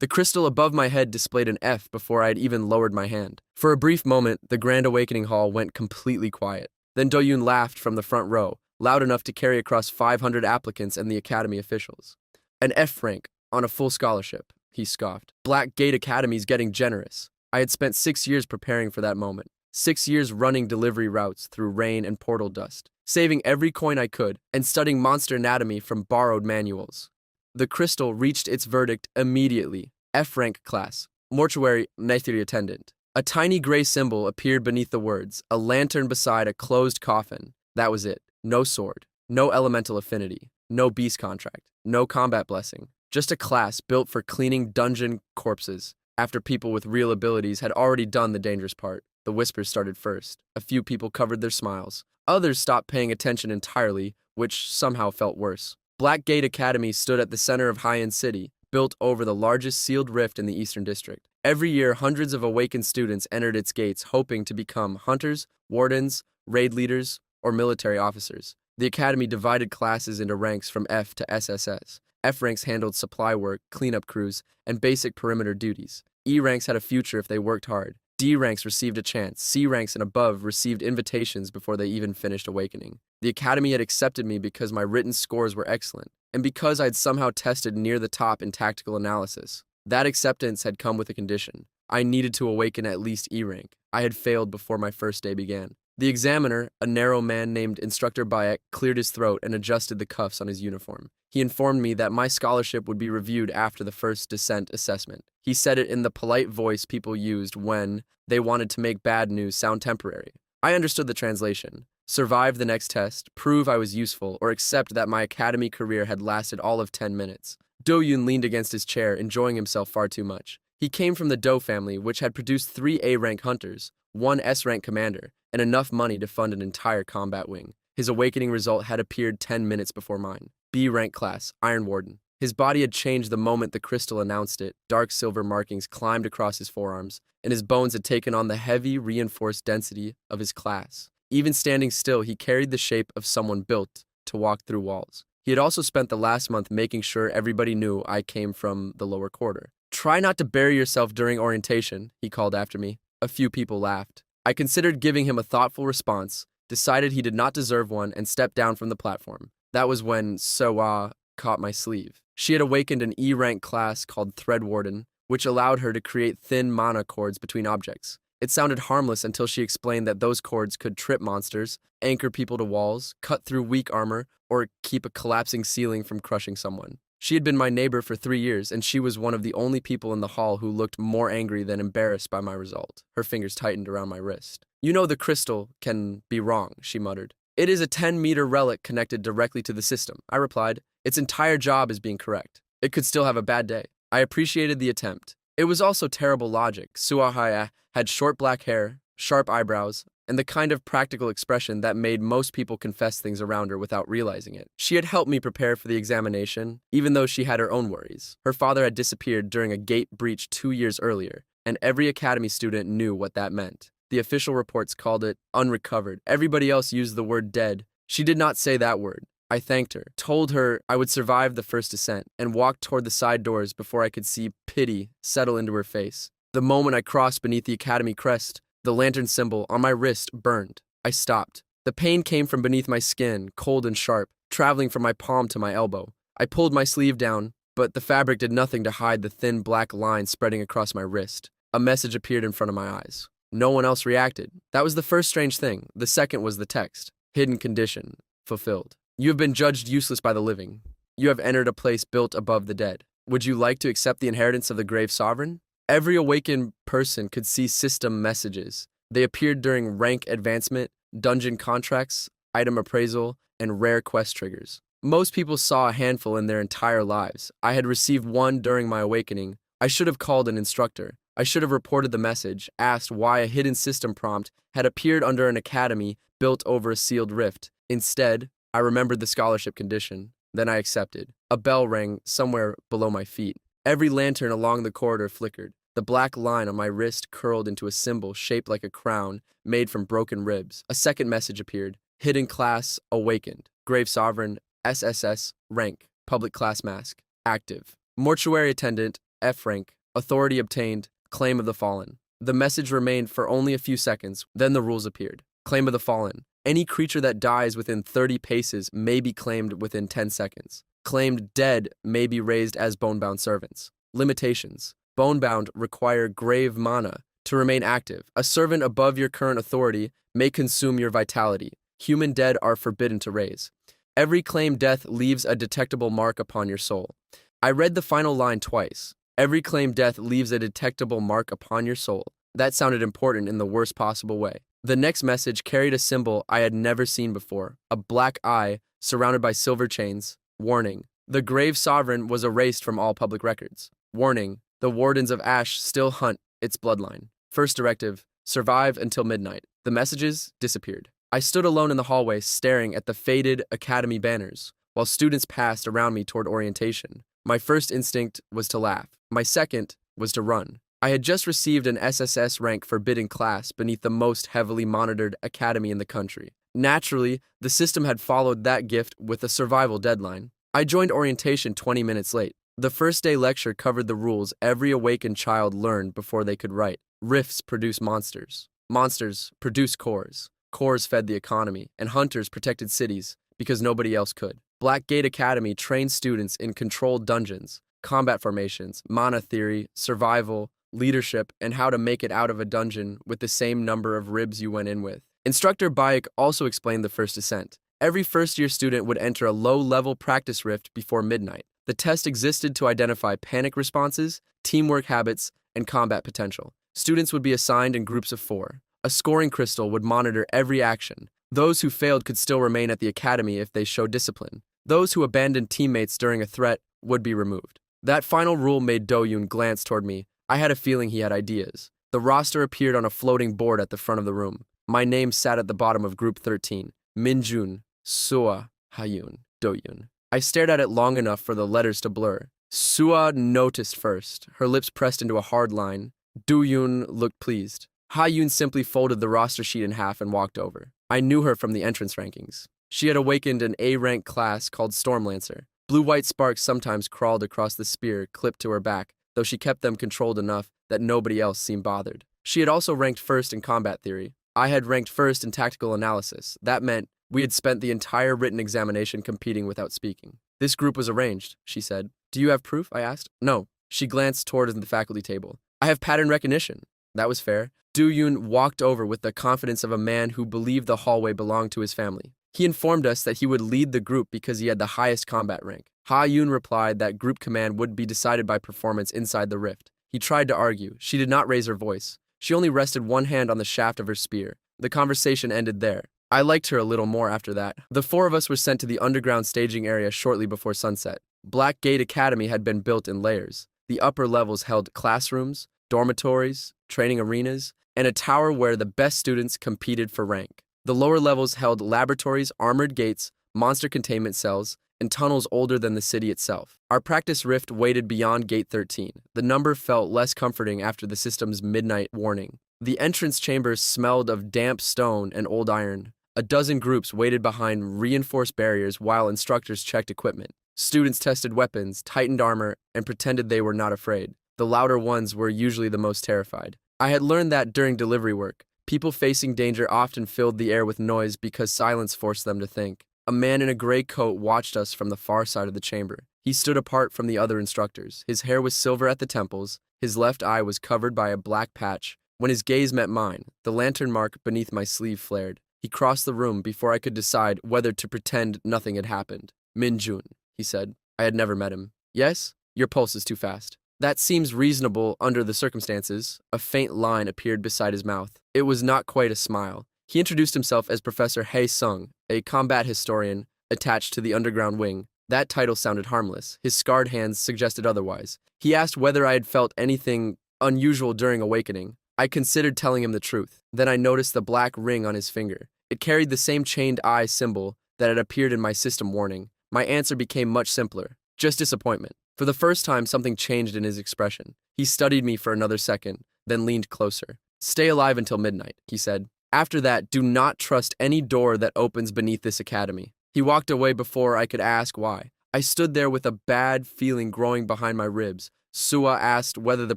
The crystal above my head displayed an F before I had even lowered my hand. For a brief moment, the Grand Awakening Hall went completely quiet. Then Doyun laughed from the front row, loud enough to carry across 500 applicants and the Academy officials. An F rank, on a full scholarship, he scoffed. Black Gate Academy's getting generous. I had spent 6 years preparing for that moment. 6 years running delivery routes through rain and portal dust, saving every coin I could, and studying monster anatomy from borrowed manuals. The crystal reached its verdict immediately. F rank class, mortuary mercenary attendant. A tiny gray symbol appeared beneath the words, a lantern beside a closed coffin. That was it. No sword, no elemental affinity, no beast contract, no combat blessing. Just a class built for cleaning dungeon corpses. After people with real abilities had already done the dangerous part, the whispers started first. A few people covered their smiles. Others stopped paying attention entirely, which somehow felt worse. Black Gate Academy stood at the center of High-End City, built over the largest sealed rift in the Eastern District. Every year, hundreds of awakened students entered its gates hoping to become hunters, wardens, raid leaders, or military officers. The academy divided classes into ranks from F to SSS. F ranks handled supply work, cleanup crews, and basic perimeter duties. E ranks had a future if they worked hard. D ranks received a chance. C ranks and above received invitations before they even finished awakening. The academy had accepted me because my written scores were excellent, and because I had somehow tested near the top in tactical analysis. That acceptance had come with a condition. I needed to awaken at least E rank. I had failed before my first day began. The examiner, a narrow man named Instructor Bayek, cleared his throat and adjusted the cuffs on his uniform. He informed me that my scholarship would be reviewed after the first descent assessment. He said it in the polite voice people used when they wanted to make bad news sound temporary. I understood the translation. Survive the next test, prove I was useful, or accept that my academy career had lasted all of 10 minutes. Do-Yun leaned against his chair, enjoying himself far too much. He came from the Do family, which had produced 3 A-rank hunters, 1 S-rank commander, and enough money to fund an entire combat wing. His awakening result had appeared 10 minutes before mine. B-rank class, Iron Warden. His body had changed the moment the crystal announced it. Dark silver markings climbed across his forearms, and his bones had taken on the heavy, reinforced density of his class. Even standing still, he carried the shape of someone built to walk through walls. He had also spent the last month making sure everybody knew I came from the lower quarter. Try not to bury yourself during orientation, he called after me. A few people laughed. I considered giving him a thoughtful response, decided he did not deserve one, and stepped down from the platform. That was when Sewa caught my sleeve. She had awakened an E-rank class called Thread Warden, which allowed her to create thin mana cords between objects. It sounded harmless until she explained that those cords could trip monsters, anchor people to walls, cut through weak armor, or keep a collapsing ceiling from crushing someone. She had been my neighbor for 3 years, and she was one of the only people in the hall who looked more angry than embarrassed by my result. Her fingers tightened around my wrist. You know the crystal can be wrong, she muttered. It is a 10-meter relic connected directly to the system, I replied. Its entire job is being correct. It could still have a bad day. I appreciated the attempt. It was also terrible logic. Suahaya had short black hair, sharp eyebrows, and the kind of practical expression that made most people confess things around her without realizing it. She had helped me prepare for the examination, even though she had her own worries. Her father had disappeared during a gate breach 2 years earlier, and every academy student knew what that meant. The official reports called it unrecovered. Everybody else used the word dead. She did not say that word. I thanked her, told her I would survive the first descent, and walked toward the side doors before I could see pity settle into her face. The moment I crossed beneath the academy crest, the lantern symbol on my wrist burned. I stopped. The pain came from beneath my skin, cold and sharp, traveling from my palm to my elbow. I pulled my sleeve down, but the fabric did nothing to hide the thin black line spreading across my wrist. A message appeared in front of my eyes. No one else reacted. That was the first strange thing. The second was the text. Hidden condition. Fulfilled. You have been judged useless by the living. You have entered a place built above the dead. Would you like to accept the inheritance of the grave sovereign? Every awakened person could see system messages. They appeared during rank advancement, dungeon contracts, item appraisal, and rare quest triggers. Most people saw a handful in their entire lives. I had received one during my awakening. I should have called an instructor. I should have reported the message, asked why a hidden system prompt had appeared under an academy built over a sealed rift. Instead, I remembered the scholarship condition. Then I accepted. A bell rang somewhere below my feet. Every lantern along the corridor flickered. The black line on my wrist curled into a symbol shaped like a crown made from broken ribs. A second message appeared. Hidden class awakened. Grave sovereign, SSS, rank, public class mask, active. Mortuary attendant, F rank, authority obtained, claim of the fallen. The message remained for only a few seconds, then the rules appeared. Claim of the fallen. Any creature that dies within 30 paces may be claimed within 10 seconds. Claimed dead may be raised as bonebound servants. Limitations. Bonebound require grave mana to remain active. A servant above your current authority may consume your vitality. Human dead are forbidden to raise. Every claimed death leaves a detectable mark upon your soul. I read the final line twice. Every claimed death leaves a detectable mark upon your soul. That sounded important in the worst possible way. The next message carried a symbol I had never seen before, a black eye surrounded by silver chains. Warning. The grave sovereign was erased from all public records. Warning. The wardens of Ash still hunt its bloodline. First directive. Survive until midnight. The messages disappeared. I stood alone in the hallway staring at the faded academy banners, while students passed around me toward orientation. My first instinct was to laugh. My second was to run. I had just received an SSS rank forbidden class beneath the most heavily monitored academy in the country. Naturally, the system had followed that gift with a survival deadline. I joined orientation 20 minutes late. The first day lecture covered the rules every awakened child learned before they could write. Rifts produce monsters. Monsters produce cores. Cores fed the economy, and hunters protected cities because nobody else could. Blackgate Academy trained students in controlled dungeons, combat formations, mana theory, survival, leadership, and how to make it out of a dungeon with the same number of ribs you went in with. Instructor Bayek also explained the first ascent. Every first-year student would enter a low-level practice rift before midnight. The test existed to identify panic responses, teamwork habits, and combat potential. Students would be assigned in groups of 4. A scoring crystal would monitor every action. Those who failed could still remain at the academy if they showed discipline. Those who abandoned teammates during a threat would be removed. That final rule made Do-yoon glance toward me. I had a feeling he had ideas. The roster appeared on a floating board at the front of the room. My name sat at the bottom of Group 13. Minjun, Sua, Hayun, Do-yoon. I stared at it long enough for the letters to blur. Sua noticed first. Her lips pressed into a hard line. Do-yoon looked pleased. Ha-yoon simply folded the roster sheet in half and walked over. I knew her from the entrance rankings. She had awakened an A-rank class called Stormlancer. Blue-white sparks sometimes crawled across the spear clipped to her back, though she kept them controlled enough that nobody else seemed bothered. She had also ranked first in combat theory. I had ranked first in tactical analysis. That meant we had spent the entire written examination competing without speaking. This group was arranged, she said. Do you have proof? I asked. No. She glanced toward the faculty table. I have pattern recognition. That was fair. Do-yoon walked over with the confidence of a man who believed the hallway belonged to his family. He informed us that he would lead the group because he had the highest combat rank. Ha-yoon replied that group command would be decided by performance inside the rift. He tried to argue. She did not raise her voice. She only rested one hand on the shaft of her spear. The conversation ended there. I liked her a little more after that. The 4 of us were sent to the underground staging area shortly before sunset. Blackgate Academy had been built in layers. The upper levels held classrooms, dormitories, training arenas, and a tower where the best students competed for rank. The lower levels held laboratories, armored gates, monster containment cells, and tunnels older than the city itself. Our practice rift waited beyond Gate 13. The number felt less comforting after the system's midnight warning. The entrance chambers smelled of damp stone and old iron. A dozen groups waited behind reinforced barriers while instructors checked equipment. Students tested weapons, tightened armor, and pretended they were not afraid. The louder ones were usually the most terrified. I had learned that during delivery work, people facing danger often filled the air with noise because silence forced them to think. A man in a gray coat watched us from the far side of the chamber. He stood apart from the other instructors. His hair was silver at the temples. His left eye was covered by a black patch. When his gaze met mine, the lantern mark beneath my sleeve flared. He crossed the room before I could decide whether to pretend nothing had happened. Minjun, he said. I had never met him. Yes? Your pulse is too fast. That seems reasonable under the circumstances. A faint line appeared beside his mouth. It was not quite a smile. He introduced himself as Professor Hae Sung, a combat historian attached to the underground wing. That title sounded harmless. His scarred hands suggested otherwise. He asked whether I had felt anything unusual during awakening. I considered telling him the truth. Then I noticed the black ring on his finger. It carried the same chained eye symbol that had appeared in my system warning. My answer became much simpler. Just disappointment. For the first time, something changed in his expression. He studied me for another second, then leaned closer. Stay alive until midnight, he said. After that, do not trust any door that opens beneath this academy. He walked away before I could ask why. I stood there with a bad feeling growing behind my ribs. Sua asked whether the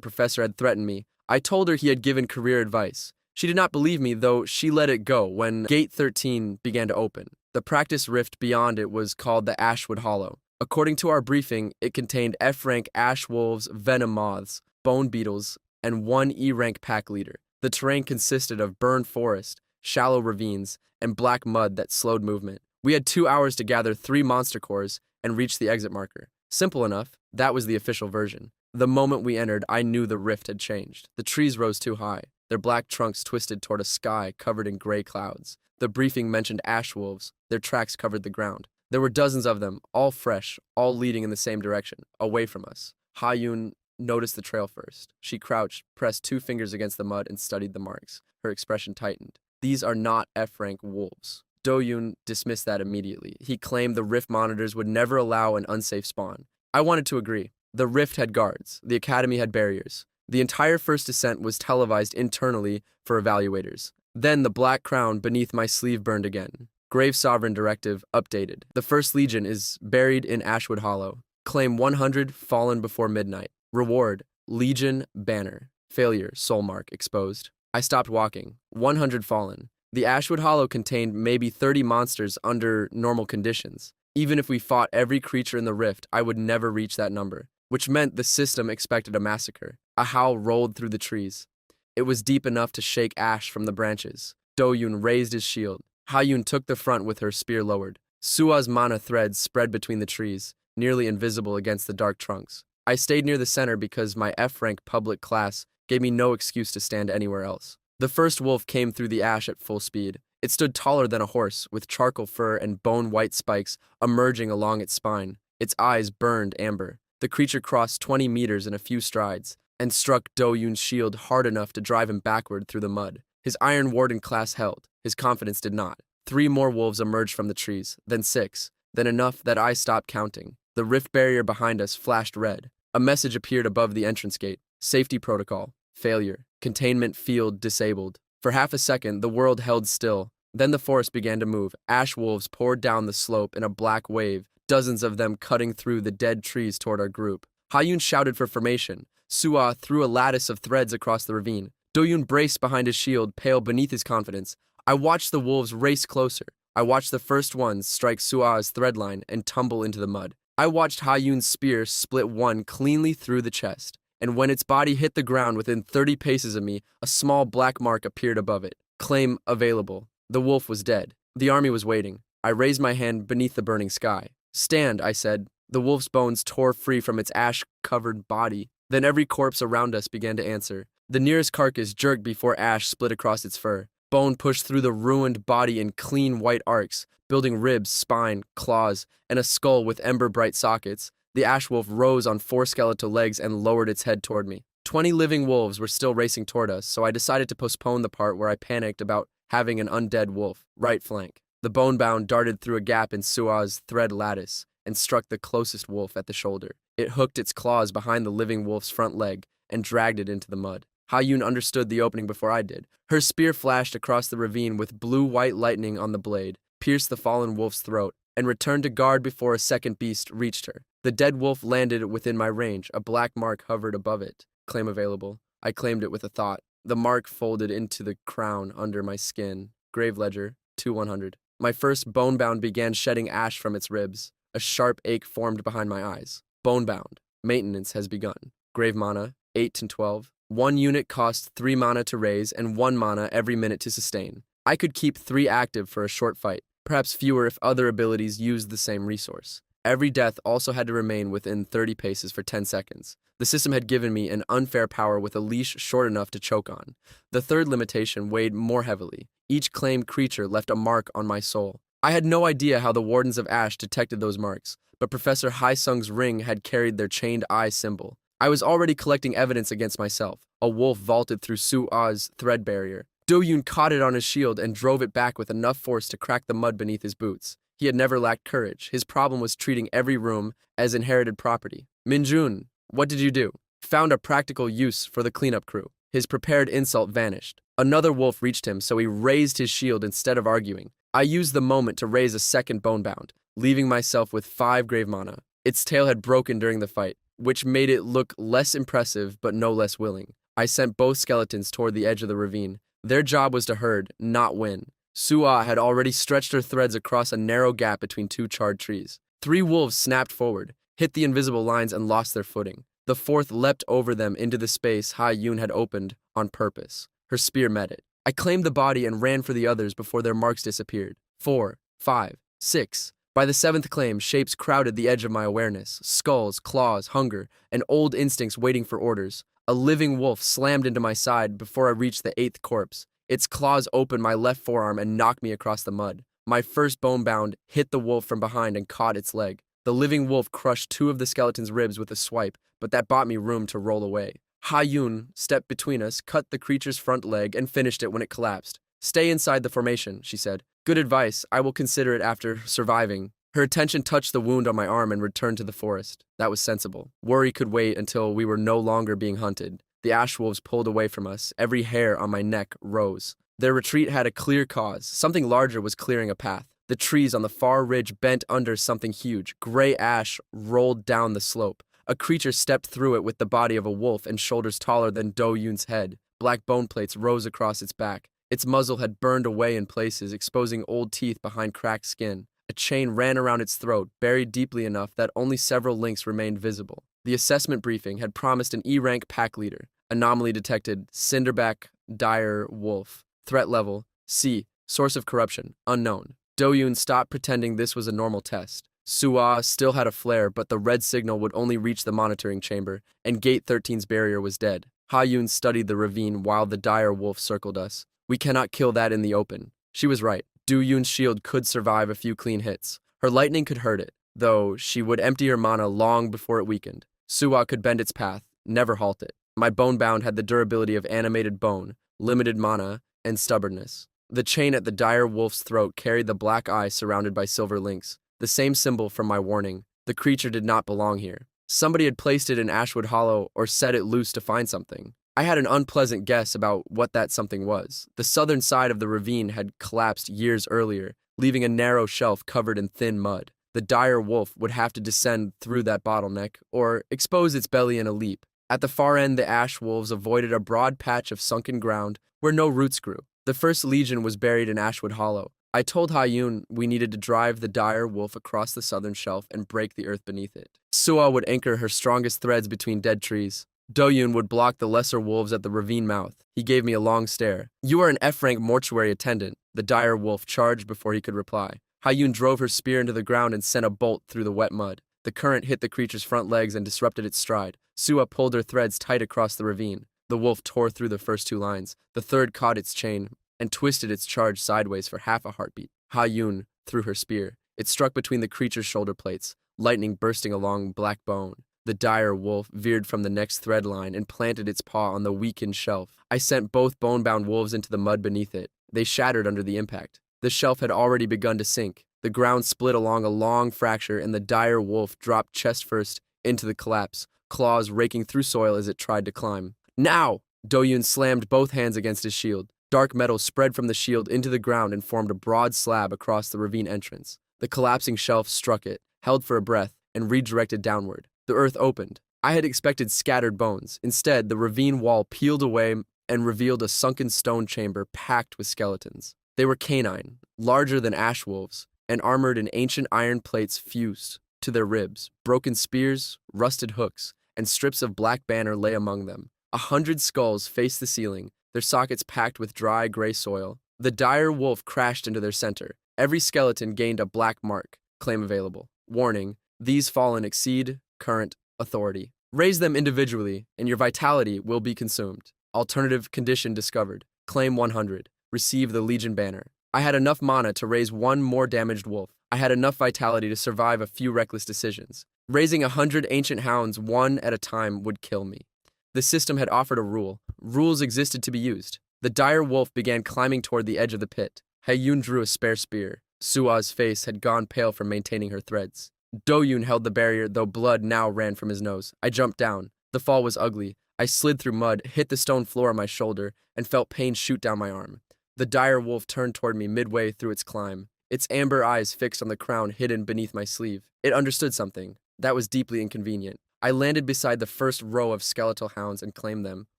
professor had threatened me. I told her he had given career advice. She did not believe me, though she let it go when Gate 13 began to open. The practice rift beyond it was called the Ashwood Hollow. According to our briefing, it contained F-rank ash wolves, venom moths, bone beetles, and one E-rank pack leader. The terrain consisted of burned forest, shallow ravines, and black mud that slowed movement. We had 2 hours to gather 3 monster cores and reach the exit marker. Simple enough, that was the official version. The moment we entered, I knew the rift had changed. The trees rose too high. Their black trunks twisted toward a sky covered in gray clouds. The briefing mentioned ash wolves. Their tracks covered the ground. There were dozens of them, all fresh, all leading in the same direction, away from us. Ha-Yun noticed the trail first. She crouched, pressed 2 fingers against the mud, and studied the marks. Her expression tightened. These are not F-rank wolves. Do-Yun dismissed that immediately. He claimed the rift monitors would never allow an unsafe spawn. I wanted to agree. The rift had guards. The academy had barriers. The entire first descent was televised internally for evaluators. Then the black crown beneath my sleeve burned again. Grave Sovereign Directive updated. The First Legion is buried in Ashwood Hollow. Claim 100 fallen before midnight. Reward, Legion banner. Failure, soul mark exposed. I stopped walking. 100 fallen. The Ashwood Hollow contained maybe 30 monsters under normal conditions. Even if we fought every creature in the rift, I would never reach that number, which meant the system expected a massacre. A howl rolled through the trees. It was deep enough to shake ash from the branches. Do-Yun raised his shield. Ha-Yun took the front with her spear lowered. Sua's mana threads spread between the trees, nearly invisible against the dark trunks. I stayed near the center because my F-rank public class gave me no excuse to stand anywhere else. The first wolf came through the ash at full speed. It stood taller than a horse, with charcoal fur and bone-white spikes emerging along its spine. Its eyes burned amber. The creature crossed 20 meters in a few strides, and struck Do-Yun's shield hard enough to drive him backward through the mud. His Iron Warden class held. His confidence did not. 3 more wolves emerged from the trees, then 6, then enough that I stopped counting. The rift barrier behind us flashed red. A message appeared above the entrance gate. Safety protocol. Failure. Containment field disabled. For half a second, the world held still. Then the forest began to move. Ash wolves poured down the slope in a black wave, dozens of them cutting through the dead trees toward our group. Ha-Yun shouted for formation. Sua threw a lattice of threads across the ravine. Do-Yun braced behind his shield, pale beneath his confidence. I watched the wolves race closer. I watched the first ones strike Sua's threadline and tumble into the mud. I watched Ha-Yun's spear split one cleanly through the chest, and when its body hit the ground within 30 paces of me, a small black mark appeared above it. Claim available. The wolf was dead. The army was waiting. I raised my hand beneath the burning sky. Stand, I said. The wolf's bones tore free from its ash-covered body. Then every corpse around us began to answer. The nearest carcass jerked before ash split across its fur. Bone pushed through the ruined body in clean white arcs, building ribs, spine, claws, and a skull with ember-bright sockets. The ash wolf rose on 4 skeletal legs and lowered its head toward me. 20 living wolves were still racing toward us, so I decided to postpone the part where I panicked about having an undead wolf. Right flank. The bone-bound darted through a gap in Sua's thread lattice and struck the closest wolf at the shoulder. It hooked its claws behind the living wolf's front leg and dragged it into the mud. Ha-Yun understood the opening before I did. Her spear flashed across the ravine with blue-white lightning on the blade, pierced the fallen wolf's throat, and returned to guard before a second beast reached her. The dead wolf landed within my range. A black mark hovered above it. Claim available. I claimed it with a thought. The mark folded into the crown under my skin. Grave ledger, 2-100. My first bone-bound began shedding ash from its ribs. A sharp ache formed behind my eyes. Bone-bound. Maintenance has begun. Grave mana, 8 and 12. 1 unit costs 3 mana to raise and 1 mana every minute to sustain. I could keep 3 active for a short fight, perhaps fewer if other abilities used the same resource. Every death also had to remain within 30 paces for 10 seconds. The system had given me an unfair power with a leash short enough to choke on. The third limitation weighed more heavily. Each claimed creature left a mark on my soul. I had no idea how the Wardens of Ash detected those marks, but Professor Haisung's ring had carried their chained eye symbol. I was already collecting evidence against myself. A wolf vaulted through Sua's thread barrier. Do-Yun caught it on his shield and drove it back with enough force to crack the mud beneath his boots. He had never lacked courage. His problem was treating every room as inherited property. Minjun, what did you do? Found a practical use for the cleanup crew. His prepared insult vanished. Another wolf reached him, so he raised his shield instead of arguing. I used the moment to raise a second bonebound, leaving myself with 5 grave mana. Its tail had broken during the fight. which made it look less impressive but no less willing. I sent both skeletons toward the edge of the ravine. Their job was to herd, not win. Sua had already stretched her threads across a narrow gap between two charred trees. 3 wolves snapped forward, hit the invisible lines, and lost their footing. The 4th leapt over them into the space Ha-Yun had opened on purpose. Her spear met it. I claimed the body and ran for the others before their marks disappeared. 4, 5, 6. By the 7th claim, shapes crowded the edge of my awareness. Skulls, claws, hunger, and old instincts waiting for orders. A living wolf slammed into my side before I reached the 8th corpse. Its claws opened my left forearm and knocked me across the mud. My first bone bound hit the wolf from behind and caught its leg. The living wolf crushed 2 of the skeleton's ribs with a swipe, but that bought me room to roll away. Ha-Yun stepped between us, cut the creature's front leg, and finished it when it collapsed. "Stay inside the formation," she said. "Good advice. I will consider it after surviving." Her attention touched the wound on my arm and returned to the forest. That was sensible. Worry could wait until we were no longer being hunted. The ash wolves pulled away from us. Every hair on my neck rose. Their retreat had a clear cause. Something larger was clearing a path. The trees on the far ridge bent under something huge. Gray ash rolled down the slope. A creature stepped through it with the body of a wolf and shoulders taller than Do-Yoon's head. Black bone plates rose across its back. Its muzzle had burned away in places, exposing old teeth behind cracked skin. A chain ran around its throat, buried deeply enough that only several links remained visible. The assessment briefing had promised an E-rank pack leader. Anomaly detected, Cinderback dire wolf. Threat level, C. Source of corruption, unknown. Do-Yoon stopped pretending this was a normal test. Sua still had a flare, but the red signal would only reach the monitoring chamber, and Gate 13's barrier was dead. Ha-Yun studied the ravine while the dire wolf circled us. "We cannot kill that in the open." She was right. Do-Yoon's shield could survive a few clean hits. Her lightning could hurt it, though she would empty her mana long before it weakened. Sua could bend its path, never halt it. My bone bound had the durability of animated bone, limited mana, and stubbornness. The chain at the dire wolf's throat carried the black eye surrounded by silver links, the same symbol from my warning. The creature did not belong here. Somebody had placed it in Ashwood Hollow or set it loose to find something. I had an unpleasant guess about what that something was. The southern side of the ravine had collapsed years earlier, leaving a narrow shelf covered in thin mud. The dire wolf would have to descend through that bottleneck or expose its belly in a leap. At the far end, the ash wolves avoided a broad patch of sunken ground where no roots grew. The first legion was buried in Ashwood Hollow. I told Ha-Yun we needed to drive the dire wolf across the southern shelf and break the earth beneath it. Sua would anchor her strongest threads between dead trees. Do-Yoon would block the lesser wolves at the ravine mouth. He gave me a long stare. "You are an F-rank mortuary attendant." The dire wolf charged before he could reply. Ha-Yun drove her spear into the ground and sent a bolt through the wet mud. The current hit the creature's front legs and disrupted its stride. Sua pulled her threads tight across the ravine. The wolf tore through the first 2 lines. The third caught its chain and twisted its charge sideways for half a heartbeat. Ha-Yun threw her spear. It struck between the creature's shoulder plates, lightning bursting along black bone. The dire wolf veered from the next thread line and planted its paw on the weakened shelf. I sent both bone-bound wolves into the mud beneath it. They shattered under the impact. The shelf had already begun to sink. The ground split along a long fracture, and the dire wolf dropped chest first into the collapse, claws raking through soil as it tried to climb. "Now!" Do-Yoon slammed both hands against his shield. Dark metal spread from the shield into the ground and formed a broad slab across the ravine entrance. The collapsing shelf struck it, held for a breath, and redirected downward. The earth opened. I had expected scattered bones. Instead, the ravine wall peeled away and revealed a sunken stone chamber packed with skeletons. They were canine, larger than ash wolves, and armored in ancient iron plates fused to their ribs. Broken spears, rusted hooks, and strips of black banner lay among them. 100 skulls faced the ceiling, their sockets packed with dry gray soil. The dire wolf crashed into their center. Every skeleton gained a black mark. Claim available. Warning, these fallen exceed current authority. Raise them individually, and your vitality will be consumed. Alternative condition discovered. Claim 100. Receive the Legion banner. I had enough mana to raise 1 more damaged wolf. I had enough vitality to survive a few reckless decisions. Raising 100 ancient hounds one at a time would kill me. The system had offered a rule. Rules existed to be used. The dire wolf began climbing toward the edge of the pit. Ha-Yun drew a spare spear. Sua's face had gone pale from maintaining her threads. Do-Yoon held the barrier, though blood now ran from his nose. I jumped down. The fall was ugly. I slid through mud, hit the stone floor on my shoulder, and felt pain shoot down my arm. The dire wolf turned toward me midway through its climb, its amber eyes fixed on the crown hidden beneath my sleeve. It understood something. That was deeply inconvenient. I landed beside the first row of skeletal hounds and claimed them.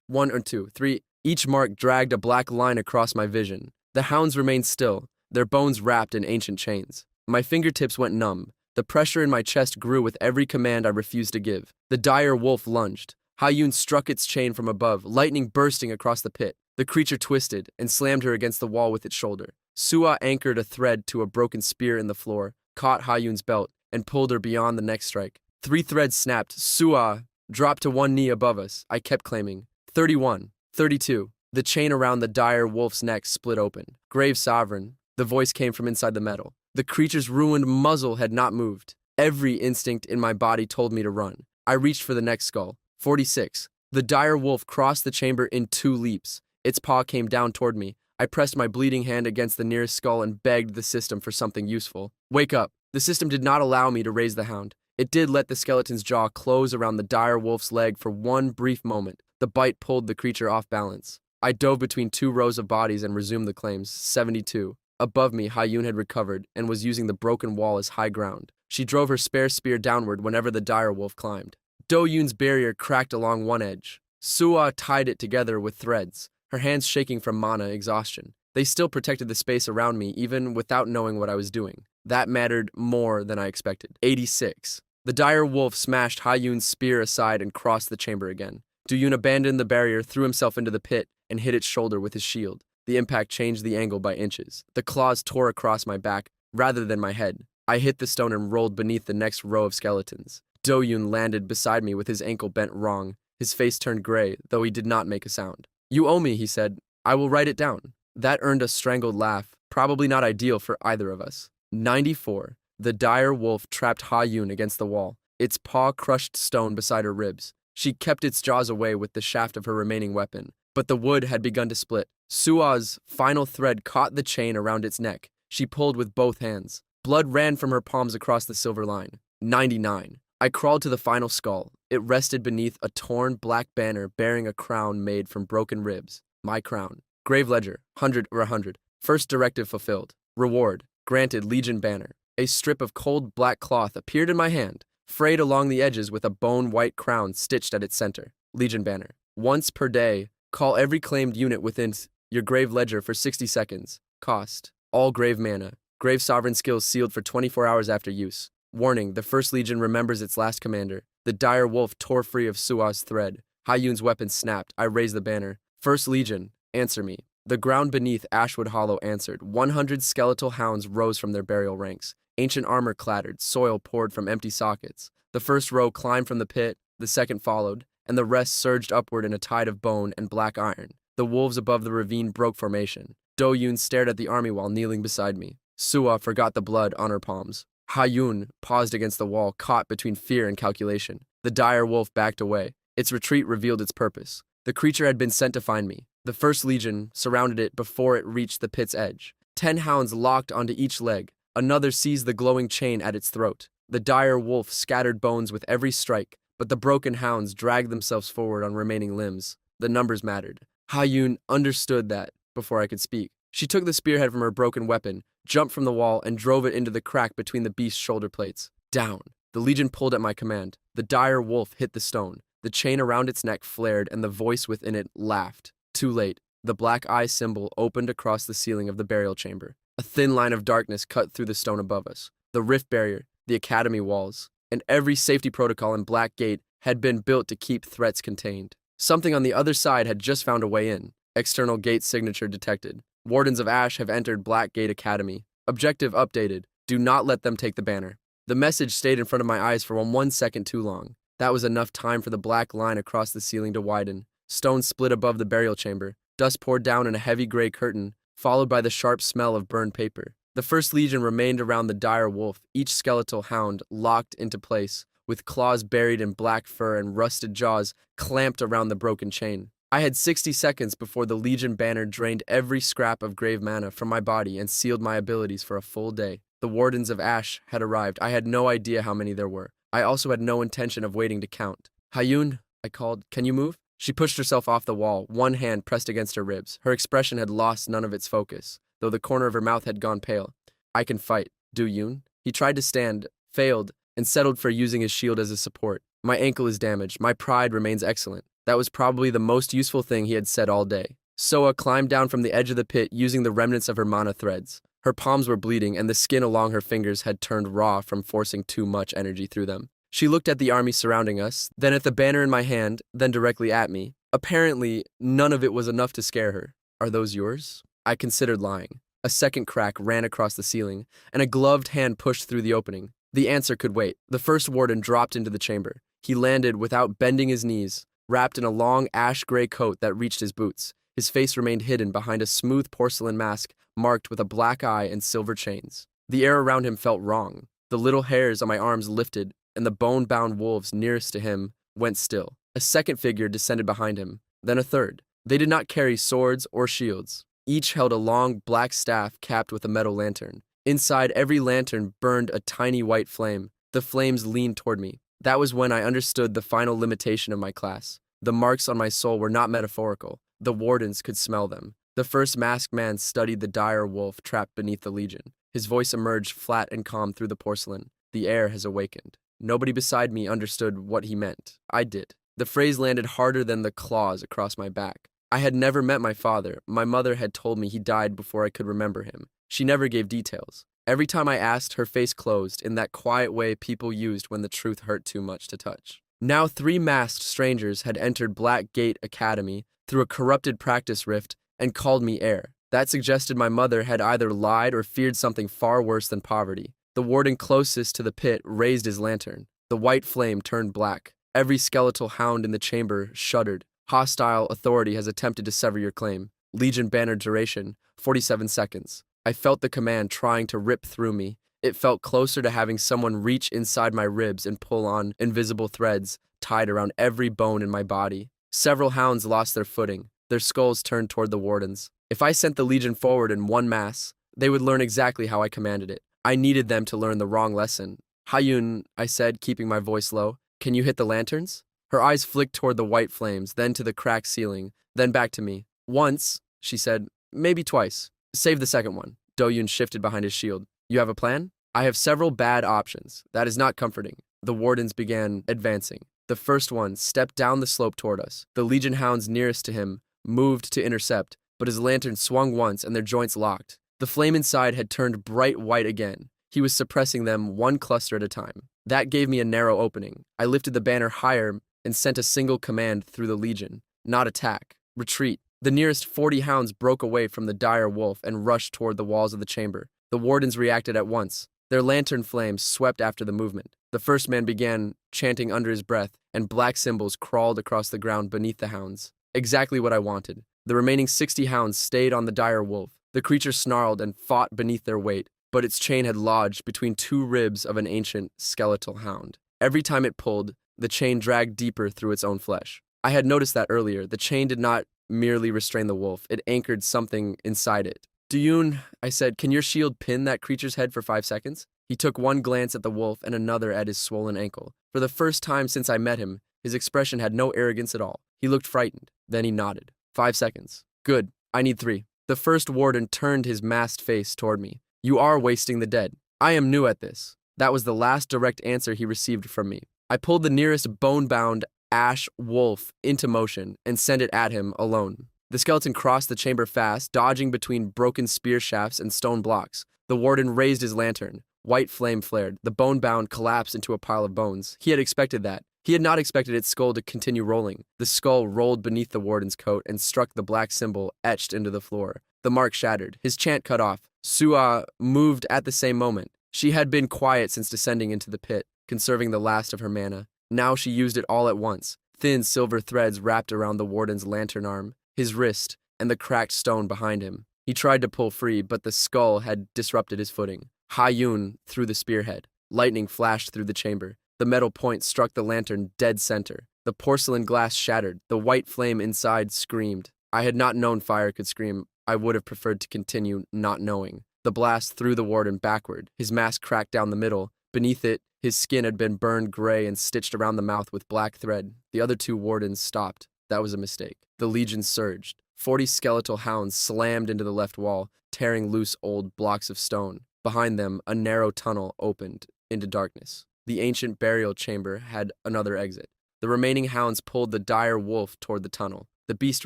1 or 2, 3. Each mark dragged a black line across my vision. The hounds remained still, their bones wrapped in ancient chains. My fingertips went numb. The pressure in my chest grew with every command I refused to give. The dire wolf lunged. Hayun struck its chain from above, lightning bursting across the pit. The creature twisted and slammed her against the wall with its shoulder. Sua anchored a thread to a broken spear in the floor, caught Hayun's belt, and pulled her beyond the next strike. 3 threads snapped. Sua dropped to one knee above us. I kept claiming. 31. 32. The chain around the dire wolf's neck split open. Grave Sovereign. The voice came from inside the metal. The creature's ruined muzzle had not moved. Every instinct in my body told me to run. I reached for the next skull. 46. The dire wolf crossed the chamber in 2 leaps. Its paw came down toward me. I pressed my bleeding hand against the nearest skull and begged the system for something useful. Wake up. The system did not allow me to raise the hound. It did let the skeleton's jaw close around the dire wolf's leg for one brief moment. The bite pulled the creature off balance. I dove between 2 rows of bodies and resumed the claims. 72. Above me, Hayun had recovered and was using the broken wall as high ground. She drove her spare spear downward whenever the dire wolf climbed. Do-Yoon's barrier cracked along one edge. Sua tied it together with threads, her hands shaking from mana exhaustion. They still protected the space around me even without knowing what I was doing. That mattered more than I expected. 86. The dire wolf smashed Hayun's spear aside and crossed the chamber again. Do-Yoon abandoned the barrier, threw himself into the pit, and hit its shoulder with his shield. The impact changed the angle by inches. The claws tore across my back rather than my head. I hit the stone and rolled beneath the next row of skeletons. Do-Yoon landed beside me with his ankle bent wrong. His face turned gray, though he did not make a sound. "You owe me," he said. "I will write it down." That earned a strangled laugh, probably not ideal for either of us. 94. The dire wolf trapped Hayun against the wall. Its paw crushed stone beside her ribs. She kept its jaws away with the shaft of her remaining weapon, but the wood had begun to split. Sua's final thread caught the chain around its neck. She pulled with both hands. Blood ran from her palms across the silver line. 99. I crawled to the final skull. It rested beneath a torn black banner bearing a crown made from broken ribs. My crown. Grave ledger, 100 or 100. First directive fulfilled. Reward, granted Legion banner. A strip of cold black cloth appeared in my hand, frayed along the edges with a bone-white crown stitched at its center. Legion banner. Once per day, call every claimed unit within your grave ledger for 60 seconds. Cost. All grave mana. Grave Sovereign skills sealed for 24 hours after use. Warning, the First Legion remembers its last commander. The dire wolf tore free of Sua's thread. Hayun's weapon snapped. I raised the banner. First Legion, answer me. The ground beneath Ashwood Hollow answered. 100 skeletal hounds rose from their burial ranks. Ancient armor clattered. Soil poured from empty sockets. The first row climbed from the pit. The second followed, and the rest surged upward in a tide of bone and black iron. The wolves above the ravine broke formation. Do-Yoon stared at the army while kneeling beside me. Sua forgot the blood on her palms. Hayun paused against the wall, caught between fear and calculation. The dire wolf backed away. Its retreat revealed its purpose. The creature had been sent to find me. The First Legion surrounded it before it reached the pit's edge. 10 hounds locked onto each leg. Another seized the glowing chain at its throat. The dire wolf scattered bones with every strike, but the broken hounds dragged themselves forward on remaining limbs. The numbers mattered. Hayun understood that before I could speak. She took the spearhead from her broken weapon, jumped from the wall, and drove it into the crack between the beast's shoulder plates. Down. The Legion pulled at my command. The dire wolf hit the stone. The chain around its neck flared, and the voice within it laughed. Too late. The black eye symbol opened across the ceiling of the burial chamber. A thin line of darkness cut through the stone above us. The rift barrier, the academy walls, and every safety protocol in Black Gate had been built to keep threats contained. Something on the other side had just found a way in. External gate signature detected. Wardens of Ash have entered Black Gate Academy. Objective updated. Do not let them take the banner. The message stayed in front of my eyes for 1 second too long. That was enough time for the black line across the ceiling to widen. Stone split above the burial chamber. Dust poured down in a heavy gray curtain, followed by the sharp smell of burned paper. The First Legion remained around the dire wolf, each skeletal hound locked into place, with claws buried in black fur and rusted jaws clamped around the broken chain. I had 60 seconds before the Legion banner drained every scrap of grave mana from my body and sealed my abilities for a full day. The Wardens of Ash had arrived. I had no idea how many there were. I also had no intention of waiting to count. "Hayun," I called, "can you move?" She pushed herself off the wall, one hand pressed against her ribs. Her expression had lost none of its focus, though the corner of her mouth had gone pale. "I can fight. Do-Yoon?" He tried to stand, failed, and settled for using his shield as a support. My ankle is damaged. My pride remains excellent. That was probably the most useful thing he had said all day. Soa climbed down from the edge of the pit using the remnants of her mana threads. Her palms were bleeding, and the skin along her fingers had turned raw from forcing too much energy through them. She looked at the army surrounding us, then at the banner in my hand, then directly at me. Apparently, none of it was enough to scare her. Are those yours? I considered lying. A second crack ran across the ceiling, and a gloved hand pushed through the opening. The answer could wait. The first warden dropped into the chamber. He landed without bending his knees, wrapped in a long ash-gray coat that reached his boots. His face remained hidden behind a smooth porcelain mask marked with a black eye and silver chains. The air around him felt wrong. The little hairs on my arms lifted, and the bone-bound wolves nearest to him went still. A second figure descended behind him, then a third. They did not carry swords or shields. Each held a long black staff capped with a metal lantern. Inside every lantern burned a tiny white flame. The flames leaned toward me. That was when I understood the final limitation of my class. The marks on my soul were not metaphorical. The wardens could smell them. The first masked man studied the dire wolf trapped beneath the legion. His voice emerged flat and calm through the porcelain. The air has awakened. Nobody beside me understood what he meant. I did. The phrase landed harder than the claws across my back. I had never met my father. My mother had told me he died before I could remember him. She never gave details. Every time I asked, her face closed in that quiet way people used when the truth hurt too much to touch. Now 3 masked strangers had entered Black Gate Academy through a corrupted practice rift and called me heir. That suggested my mother had either lied or feared something far worse than poverty. The warden closest to the pit raised his lantern. The white flame turned black. Every skeletal hound in the chamber shuddered. Hostile authority has attempted to sever your claim. Legion banner duration, 47 seconds. I felt the command trying to rip through me. It felt closer to having someone reach inside my ribs and pull on invisible threads tied around every bone in my body. Several hounds lost their footing. Their skulls turned toward the wardens. If I sent the Legion forward in one mass, they would learn exactly how I commanded it. I needed them to learn the wrong lesson. Hayun, I said, keeping my voice low, can you hit the lanterns? Her eyes flicked toward the white flames, then to the cracked ceiling, then back to me. Once, she said, maybe twice. Save the second one. Doyun shifted behind his shield. You have a plan? I have several bad options. That is not comforting. The wardens began advancing. The first one stepped down the slope toward us. The Legion hounds nearest to him moved to intercept, but his lantern swung once and their joints locked. The flame inside had turned bright white again. He was suppressing them one cluster at a time. That gave me a narrow opening. I lifted the banner higher and sent a single command through the Legion. Not attack. Retreat. The nearest 40 hounds broke away from the dire wolf and rushed toward the walls of the chamber. The wardens reacted at once. Their lantern flames swept after the movement. The first man began chanting under his breath, and black symbols crawled across the ground beneath the hounds. Exactly what I wanted. The remaining 60 hounds stayed on the dire wolf. The creature snarled and fought beneath their weight, but its chain had lodged between 2 ribs of an ancient skeletal hound. Every time it pulled, the chain dragged deeper through its own flesh. I had noticed that earlier. The chain did not merely restrain the wolf. It anchored something inside it. Duyun, I said, can your shield pin that creature's head for 5 seconds? He took one glance at the wolf and another at his swollen ankle. For the first time since I met him, his expression had no arrogance at all. He looked frightened. Then he nodded. 5 seconds. Good. I need 3. The first warden turned his masked face toward me. You are wasting the dead. I am new at this. That was the last direct answer he received from me. I pulled the nearest bone-bound ash wolf into motion and sent it at him alone. The skeleton crossed the chamber fast, dodging between broken spear shafts and stone blocks. The warden raised his lantern. White flame flared. The bone-bound collapsed into a pile of bones. He had expected that. He had not expected its skull to continue rolling. The skull rolled beneath the warden's coat and struck the black symbol etched into the floor. The mark shattered. His chant cut off. Sua moved at the same moment. She had been quiet since descending into the pit, conserving the last of her mana. Now she used it all at once. Thin silver threads wrapped around the warden's lantern arm, his wrist, and the cracked stone behind him. He tried to pull free, but the skull had disrupted his footing. Hayun threw the spearhead. Lightning flashed through the chamber. The metal point struck the lantern dead center. The porcelain glass shattered. The white flame inside screamed. I had not known fire could scream. I would have preferred to continue not knowing. The blast threw the warden backward. His mask cracked down the middle. Beneath it, his skin had been burned gray and stitched around the mouth with black thread. The other 2 wardens stopped. That was a mistake. The legion surged. 40 skeletal hounds slammed into the left wall, tearing loose old blocks of stone. Behind them, a narrow tunnel opened into darkness. The ancient burial chamber had another exit. The remaining hounds pulled the dire wolf toward the tunnel. The beast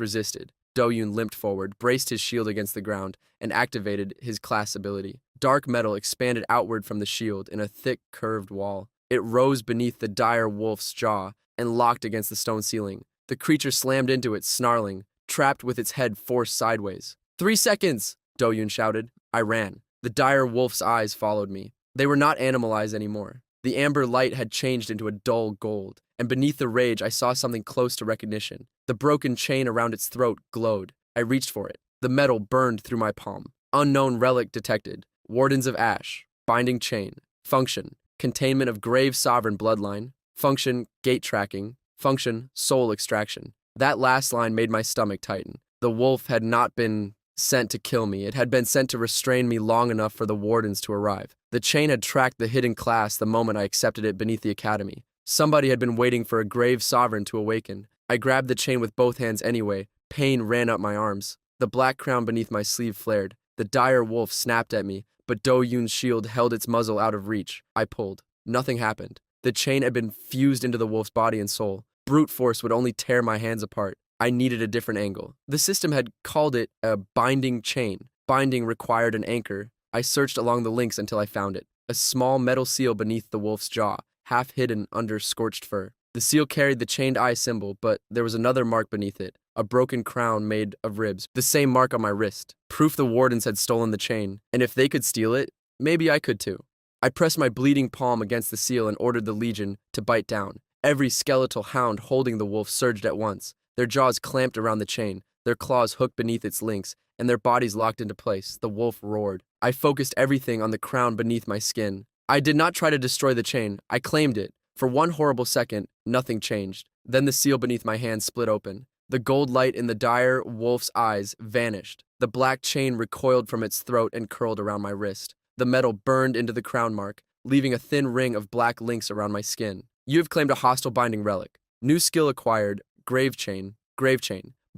resisted. Do-yoon limped forward, braced his shield against the ground, and activated his class ability. Dark metal expanded outward from the shield in a thick, curved wall. It rose beneath the dire wolf's jaw and locked against the stone ceiling. The creature slammed into it, snarling, trapped with its head forced sideways. 3 seconds, Do-yoon shouted. I ran. The dire wolf's eyes followed me. They were not animalized anymore. The amber light had changed into a dull gold, and beneath the rage I saw something close to recognition. The broken chain around its throat glowed. I reached for it. The metal burned through my palm. Unknown relic detected. Wardens of Ash. Binding chain. Function: containment of grave sovereign bloodline. Function: gate tracking. Function: soul extraction. That last line made my stomach tighten. The wolf had not been sent to kill me. It had been sent to restrain me long enough for the wardens to arrive. The chain had tracked the hidden class the moment I accepted it beneath the academy. Somebody had been waiting for a grave sovereign to awaken. I grabbed the chain with both hands anyway. Pain ran up my arms. The black crown beneath my sleeve flared. The dire wolf snapped at me, but Do-yoon's shield held its muzzle out of reach. I pulled. Nothing happened. The chain had been fused into the wolf's body and soul. Brute force would only tear my hands apart. I needed a different angle. The system had called it a binding chain. Binding required an anchor. I searched along the links until I found it. A small metal seal beneath the wolf's jaw, half hidden under scorched fur. The seal carried the chained eye symbol, but there was another mark beneath it, a broken crown made of ribs, the same mark on my wrist. Proof the wardens had stolen the chain, and if they could steal it, maybe I could too. I pressed my bleeding palm against the seal and ordered the legion to bite down. Every skeletal hound holding the wolf surged at once. Their jaws clamped around the chain, their claws hooked beneath its links, and their bodies locked into place. The wolf roared. I focused everything on the crown beneath my skin. I did not try to destroy the chain. I claimed it. For one horrible second, nothing changed. Then the seal beneath my hand split open. The gold light in the dire wolf's eyes vanished. The black chain recoiled from its throat and curled around my wrist. The metal burned into the crown mark, leaving a thin ring of black links around my skin. You have claimed a hostile binding relic. New skill acquired, grave chain.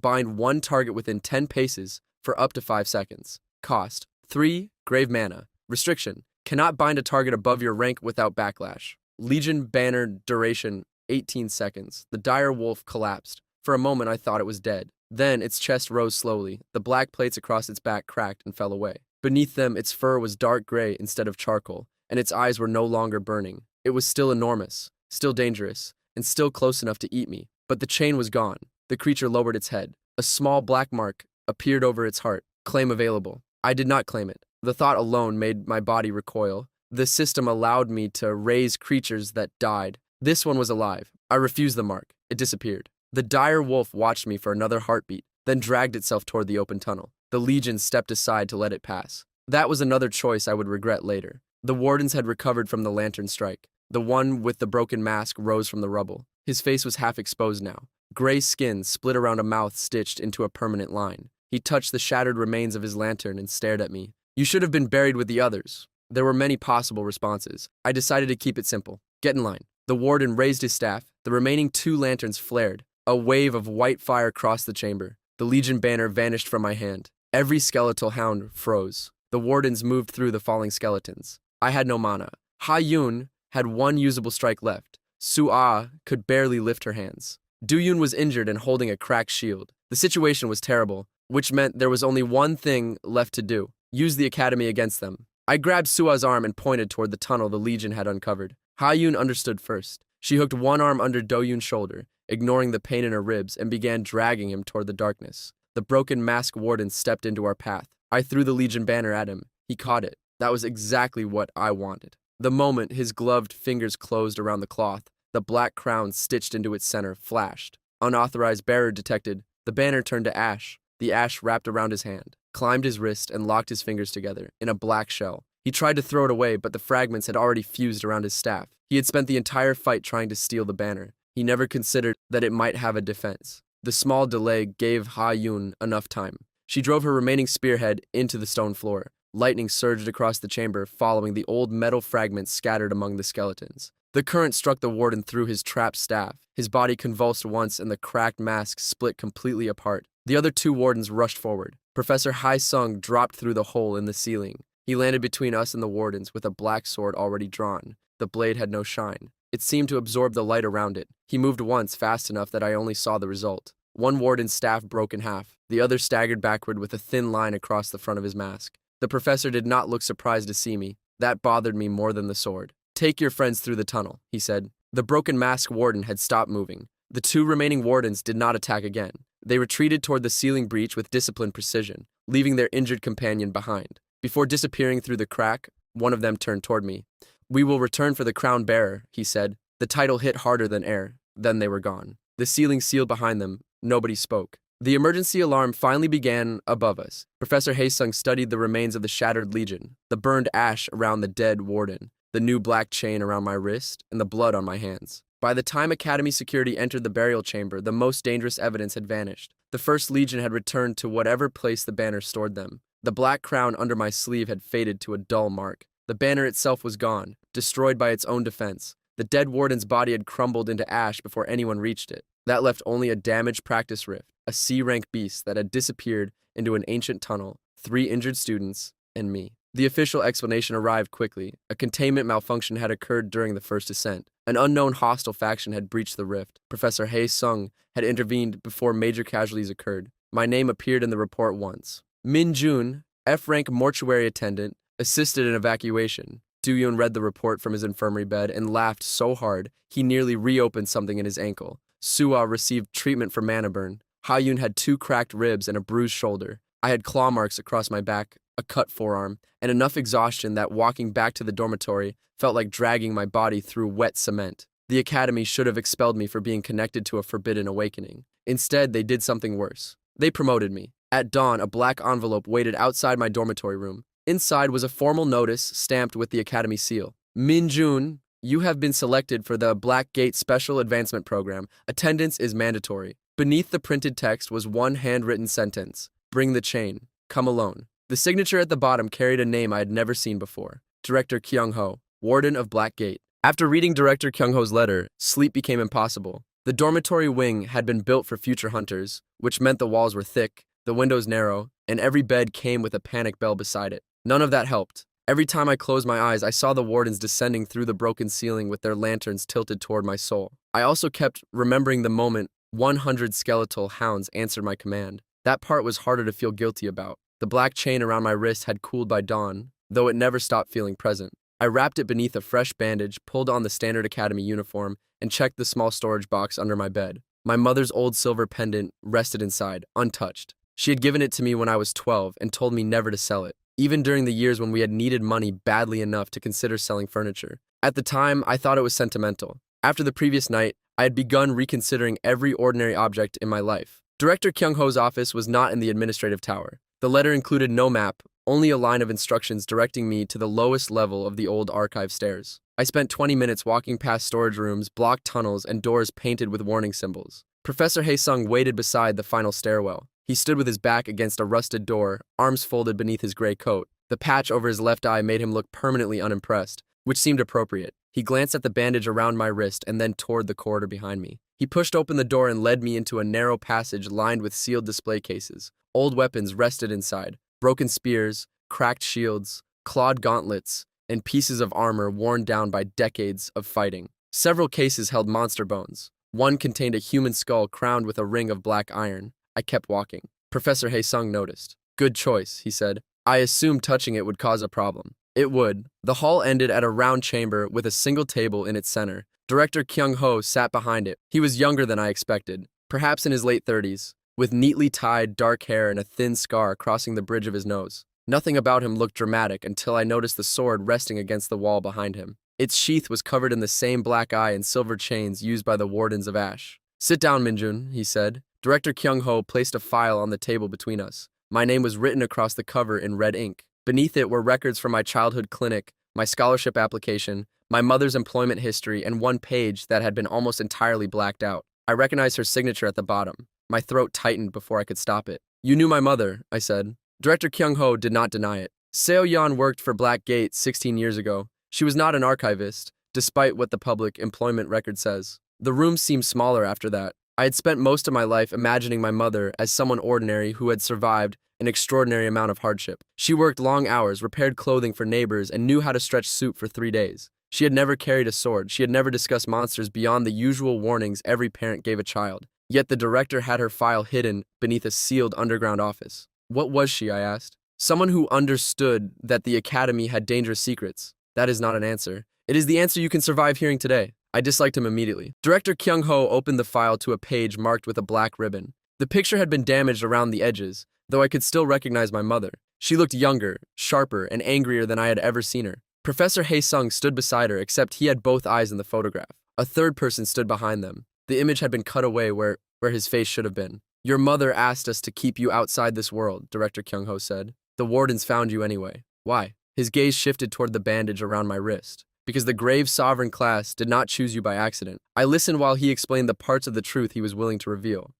Bind one target within 10 paces for up to 5 seconds. Cost: 3 grave mana. Restriction: cannot bind a target above your rank without backlash. Legion banner duration: 18 seconds. The dire wolf collapsed. For a moment I thought it was dead. Then its chest rose slowly. The black plates across its back cracked and fell away. Beneath them its fur was dark gray instead of charcoal, and its eyes were no longer burning. It was still enormous, still dangerous, and still close enough to eat me. But the chain was gone. The creature lowered its head. A small black mark appeared over its heart. Claim available. I did not claim it. The thought alone made my body recoil. The system allowed me to raise creatures that died. This one was alive. I refused the mark. It disappeared. The dire wolf watched me for another heartbeat, then dragged itself toward the open tunnel. The legion stepped aside to let it pass. That was another choice I would regret later. The wardens had recovered from the lantern strike. The one with the broken mask rose from the rubble. His face was half exposed now. Gray skin split around a mouth stitched into a permanent line. He touched the shattered remains of his lantern and stared at me. You should have been buried with the others. There were many possible responses. I decided to keep it simple. Get in line. The warden raised his staff. The remaining 2 lanterns flared. A wave of white fire crossed the chamber. The legion banner vanished from my hand. Every skeletal hound froze. The wardens moved through the falling skeletons. I had no mana. Ha-yoon had 1 usable strike left. Su-ah could barely lift her hands. Do-yoon was injured and holding a cracked shield. The situation was terrible, which meant there was only one thing left to do: use the academy against them. I grabbed Sua's arm and pointed toward the tunnel the legion had uncovered. Ha-yoon understood first. She hooked one arm under Do-yoon's shoulder, ignoring the pain in her ribs, and began dragging him toward the darkness. The broken masked warden stepped into our path. I threw the legion banner at him. He caught it. That was exactly what I wanted. The moment his gloved fingers closed around the cloth, the black crown stitched into its center flashed. Unauthorized bearer detected. The banner turned to ash. The ash wrapped around his hand, climbed his wrist, and locked his fingers together in a black shell. He tried to throw it away, but the fragments had already fused around his staff. He had spent the entire fight trying to steal the banner. He never considered that it might have a defense. The small delay gave Ha-yoon enough time. She drove her remaining spearhead into the stone floor. Lightning surged across the chamber, following the old metal fragments scattered among the skeletons. The current struck the warden through his trapped staff. His body convulsed once and the cracked mask split completely apart. The other 2 wardens rushed forward. Professor Hai-sung dropped through the hole in the ceiling. He landed between us and the wardens with a black sword already drawn. the blade had no shine. It seemed to absorb the light around it. He moved once, fast enough that I only saw the result. One warden's staff broke in half. The other staggered backward with a thin line across the front of his mask. The professor did not look surprised to see me. That bothered me more than the sword. "Take your friends through the tunnel," he said. The broken mask warden had stopped moving. The two remaining wardens did not attack again. They retreated toward the ceiling breach with disciplined precision, leaving their injured companion behind. Before disappearing through the crack, one of them turned toward me. "We will return for the crown bearer," he said. The title hit harder than air. Then they were gone. The ceiling sealed behind them. Nobody spoke. The emergency alarm finally began above us. Professor Haesung studied the remains of the shattered legion, the burned ash around the dead warden, the new black chain around my wrist, and the blood on my hands. By the time Academy security entered the burial chamber, the most dangerous evidence had vanished. The First Legion had returned to whatever place the banner stored them. The black crown under my sleeve had faded to a dull mark. The banner itself was gone, destroyed by its own defense. The dead warden's body had crumbled into ash before anyone reached it. That left only a damaged practice rift, a C-rank beast that had disappeared into an ancient tunnel, 3 injured students, and me. The official explanation arrived quickly. A containment malfunction had occurred during the first ascent. An unknown hostile faction had breached the rift. Professor Haesung had intervened before major casualties occurred. My name appeared in the report once. Min Jun, F-rank mortuary attendant, assisted in evacuation. Do-yoon read the report from his infirmary bed and laughed so hard he nearly reopened something in his ankle. Suah received treatment for mana burn. Ha-yoon had 2 cracked ribs and a bruised shoulder. I had claw marks across my back, a cut forearm, and enough exhaustion that walking back to the dormitory felt like dragging my body through wet cement. The academy should have expelled me for being connected to a forbidden awakening. Instead, they did something worse. They promoted me. At dawn, a black envelope waited outside my dormitory room. Inside was a formal notice stamped with the academy seal. Min Jun, you have been selected for the Black Gate Special Advancement Program. Attendance is mandatory. Beneath the printed text was one handwritten sentence. Bring the chain. Come alone. The signature at the bottom carried a name I had never seen before. Director Kyung-ho, Warden of Black Gate. After reading Director Kyung-ho's letter, sleep became impossible. The dormitory wing had been built for future hunters, which meant the walls were thick, the windows narrow, and every bed came with a panic bell beside it. None of that helped. Every time I closed my eyes, I saw the wardens descending through the broken ceiling with their lanterns tilted toward my soul. I also kept remembering the moment 100 skeletal hounds answered my command. That part was harder to feel guilty about. The black chain around my wrist had cooled by dawn, though it never stopped feeling present. I wrapped it beneath a fresh bandage, pulled on the standard academy uniform, and checked the small storage box under my bed. My mother's old silver pendant rested inside, untouched. She had given it to me when I was 12 and told me never to sell it, even during the years when we had needed money badly enough to consider selling furniture. At the time, I thought it was sentimental. After the previous night, I had begun reconsidering every ordinary object in my life. Director Kyung-ho's office was not in the administrative tower. The letter included no map, only a line of instructions directing me to the lowest level of the old archive stairs. I spent 20 minutes walking past storage rooms, blocked tunnels, and doors painted with warning symbols. Professor Haesung waited beside the final stairwell. He stood with his back against a rusted door, arms folded beneath his gray coat. The patch over his left eye made him look permanently unimpressed, which seemed appropriate. He glanced at the bandage around my wrist and then toward the corridor behind me. He pushed open the door and led me into a narrow passage lined with sealed display cases. Old weapons rested inside, broken spears, cracked shields, clawed gauntlets, and pieces of armor worn down by decades of fighting. Several cases held monster bones. One contained a human skull crowned with a ring of black iron. I kept walking. Professor Haesung noticed. Good choice, he said. I assumed touching it would cause a problem. It would. The hall ended at a round chamber with a single table in its center. Director Kyung-ho sat behind it. He was younger than I expected, perhaps in his late 30s, with neatly tied dark hair and a thin scar crossing the bridge of his nose. Nothing about him looked dramatic until I noticed the sword resting against the wall behind him. Its sheath was covered in the same black eye and silver chains used by the Wardens of Ash. Sit down, Minjun, he said. Director Kyung-ho placed a file on the table between us. My name was written across the cover in red ink. Beneath it were records from my childhood clinic, my scholarship application, my mother's employment history, and one page that had been almost entirely blacked out. I recognized her signature at the bottom. My throat tightened before I could stop it. You knew my mother, I said. Director Kyung-ho did not deny it. Seo-yeon worked for Black Gate 16 years ago. She was not an archivist, despite what the public employment record says. The room seemed smaller after that. I had spent most of my life imagining my mother as someone ordinary who had survived an extraordinary amount of hardship. She worked long hours, repaired clothing for neighbors, and knew how to stretch soup for 3 days. She had never carried a sword. She had never discussed monsters beyond the usual warnings every parent gave a child. Yet the director had her file hidden beneath a sealed underground office. What was she, I asked. Someone who understood that the academy had dangerous secrets. That is not an answer. It is the answer you can survive hearing today. I disliked him immediately. Director Kyung-ho opened the file to a page marked with a black ribbon. The picture had been damaged around the edges, though I could still recognize my mother. She looked younger, sharper, and angrier than I had ever seen her. Professor Hae-sung stood beside her, except he had both eyes in the photograph. A third person stood behind them. The image had been cut away where his face should have been. Your mother asked us to keep you outside this world, Director Kyung-ho said. The wardens found you anyway. Why? His gaze shifted toward the bandage around my wrist. Because the grave sovereign class did not choose you by accident. I listened while he explained the parts of the truth he was willing to reveal.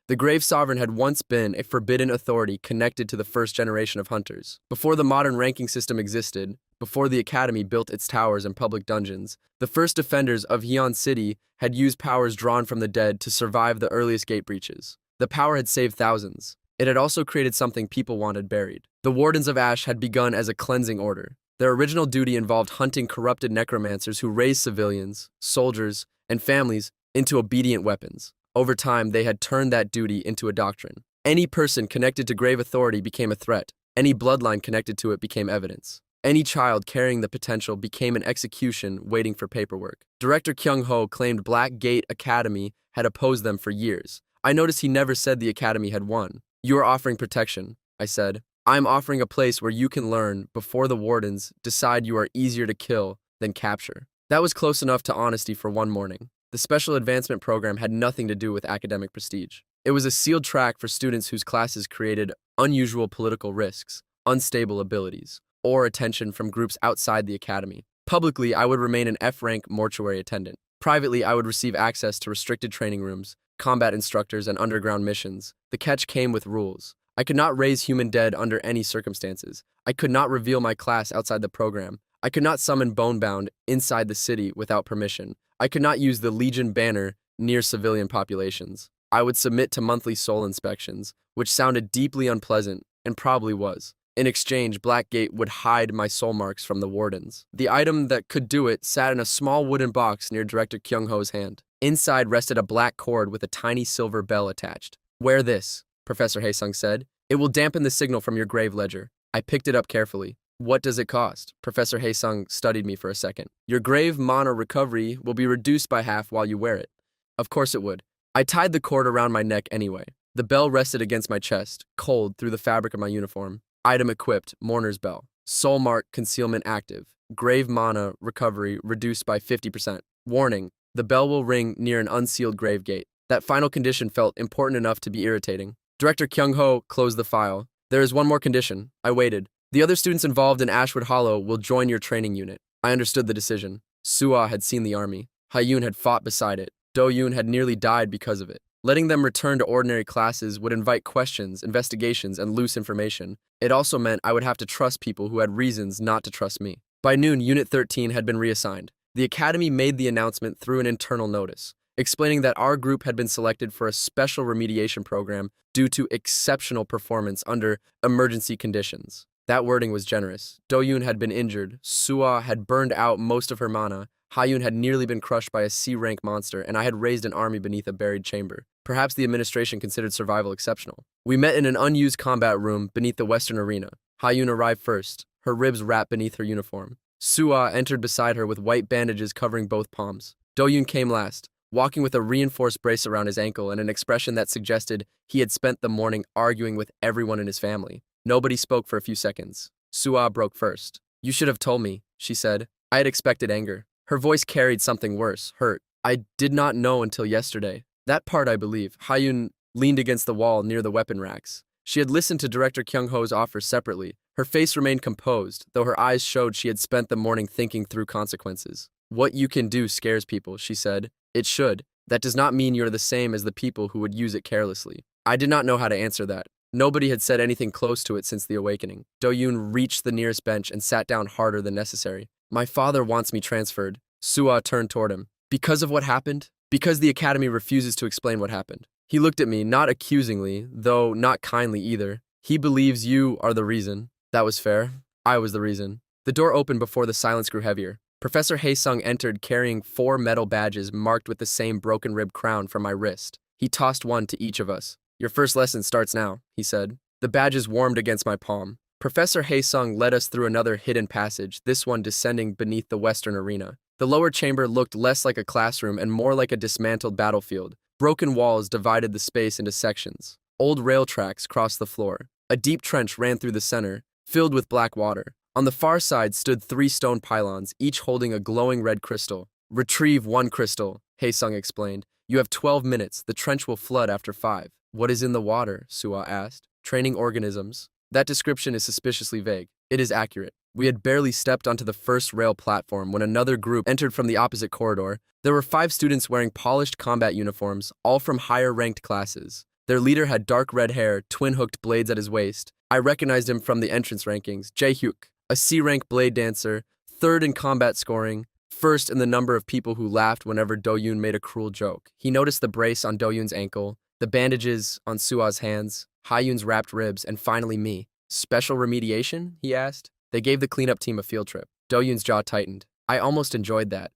The grave sovereign had once been a forbidden authority connected to the first generation of hunters. Before the modern ranking system existed, before the academy built its towers and public dungeons, the first defenders of Heon City had used powers drawn from the dead to survive the earliest gate breaches. The power had saved thousands. It had also created something people wanted buried. The Wardens of Ash had begun as a cleansing order. Their original duty involved hunting corrupted necromancers who raised civilians, soldiers, and families into obedient weapons. Over time, they had turned that duty into a doctrine. Any person connected to grave authority became a threat. Any bloodline connected to it became evidence. Any child carrying the potential became an execution waiting for paperwork. Director Kyung-ho claimed Black Gate Academy had opposed them for years. I noticed he never said the academy had won. You are offering protection, I said. I am offering a place where you can learn before the wardens decide you are easier to kill than capture. That was close enough to honesty for one morning. The special advancement program had nothing to do with academic prestige. It was a sealed track for students whose classes created unusual political risks, unstable abilities, or attention from groups outside the academy. Publicly, I would remain an F-rank mortuary attendant. Privately, I would receive access to restricted training rooms, combat instructors, and underground missions. The catch came with rules. I could not raise human dead under any circumstances. I could not reveal my class outside the program. I could not summon Bonebound inside the city without permission. I could not use the Legion banner near civilian populations. I would submit to monthly soul inspections, which sounded deeply unpleasant, and probably was. In exchange, Blackgate would hide my soul marks from the wardens. The item that could do it sat in a small wooden box near Director Kyung-ho's hand. Inside rested a black cord with a tiny silver bell attached. Wear this, Professor Hae-sung said. It will dampen the signal from your grave ledger. I picked it up carefully. What does it cost? Professor Hae-sung studied me for a second. Your grave mana recovery will be reduced by half while you wear it. Of course it would. I tied the cord around my neck anyway. The bell rested against my chest, cold through the fabric of my uniform. Item equipped, mourner's bell. Soul mark concealment active. Grave mana recovery reduced by 50%. Warning, the bell will ring near an unsealed grave gate. That final condition felt important enough to be irritating. Director Kyung-ho closed the file. There is one more condition. I waited. The other students involved in Ashwood Hollow will join your training unit. I understood the decision. Suah had seen the army. Hyun had fought beside it. Do-yoon had nearly died because of it. Letting them return to ordinary classes would invite questions, investigations, and loose information. It also meant I would have to trust people who had reasons not to trust me. By noon, Unit 13 had been reassigned. The Academy made the announcement through an internal notice, explaining that our group had been selected for a special remediation program due to exceptional performance under emergency conditions. That wording was generous. Do-yoon had been injured, Suah had burned out most of her mana, Hyun had nearly been crushed by a C-rank monster, and I had raised an army beneath a buried chamber. Perhaps the administration considered survival exceptional. We met in an unused combat room beneath the western arena. Hyun arrived first, her ribs wrapped beneath her uniform. Suah entered beside her with white bandages covering both palms. Do-yoon came last, walking with a reinforced brace around his ankle and an expression that suggested he had spent the morning arguing with everyone in his family. Nobody spoke for a few seconds. Suah broke first. You should have told me, she said. I had expected anger. Her voice carried something worse, hurt. I did not know until yesterday. That part I believe. Hyun leaned against the wall near the weapon racks. She had listened to Director Kyung-ho's offer separately. Her face remained composed, though her eyes showed she had spent the morning thinking through consequences. What you can do scares people, she said. It should. That does not mean you are the same as the people who would use it carelessly. I did not know how to answer that. Nobody had said anything close to it since the awakening. Do-yoon reached the nearest bench and sat down harder than necessary. My father wants me transferred. Suah turned toward him. Because of what happened? Because the academy refuses to explain what happened. He looked at me, not accusingly, though not kindly either. He believes you are the reason. That was fair. I was the reason. The door opened before the silence grew heavier. Professor Haesung entered carrying 4 metal badges marked with the same broken rib crown from my wrist. He tossed one to each of us. "Your first lesson starts now," he said. The badges warmed against my palm. Professor Haesung led us through another hidden passage, this one descending beneath the western arena. The lower chamber looked less like a classroom and more like a dismantled battlefield. Broken walls divided the space into sections. Old rail tracks crossed the floor. A deep trench ran through the center, filled with black water. On the far side stood 3 stone pylons, each holding a glowing red crystal. "Retrieve 1 crystal," Haesung explained. "You have 12 minutes. The trench will flood after 5. "What is in the water?" Suwa asked. "Training organisms." That description is suspiciously vague. It is accurate. We had barely stepped onto the first rail platform when another group entered from the opposite corridor. There were 5 students wearing polished combat uniforms, all from higher-ranked classes. Their leader had dark red hair, twin-hooked blades at his waist. I recognized him from the entrance rankings. Jae-hyuk, a C-rank blade dancer, 3rd in combat scoring, 1st in the number of people who laughed whenever Do-yoon made a cruel joke. He noticed the brace on Do-yoon's ankle, the bandages on Sua's hands, Ha-yoon's wrapped ribs, and finally me. "Special remediation?" he asked. They gave the cleanup team a field trip. Do-yoon's jaw tightened. I almost enjoyed that.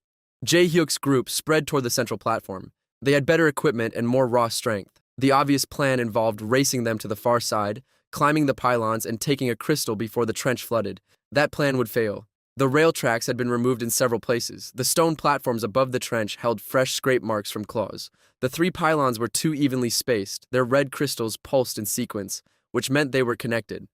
Jae-hyuk's group spread toward the central platform. They had better equipment and more raw strength. The obvious plan involved racing them to the far side, climbing the pylons, and taking a crystal before the trench flooded. That plan would fail. The rail tracks had been removed in several places. The stone platforms above the trench held fresh scrape marks from claws. The 3 pylons were too evenly spaced. Their red crystals pulsed in sequence, which meant they were connected.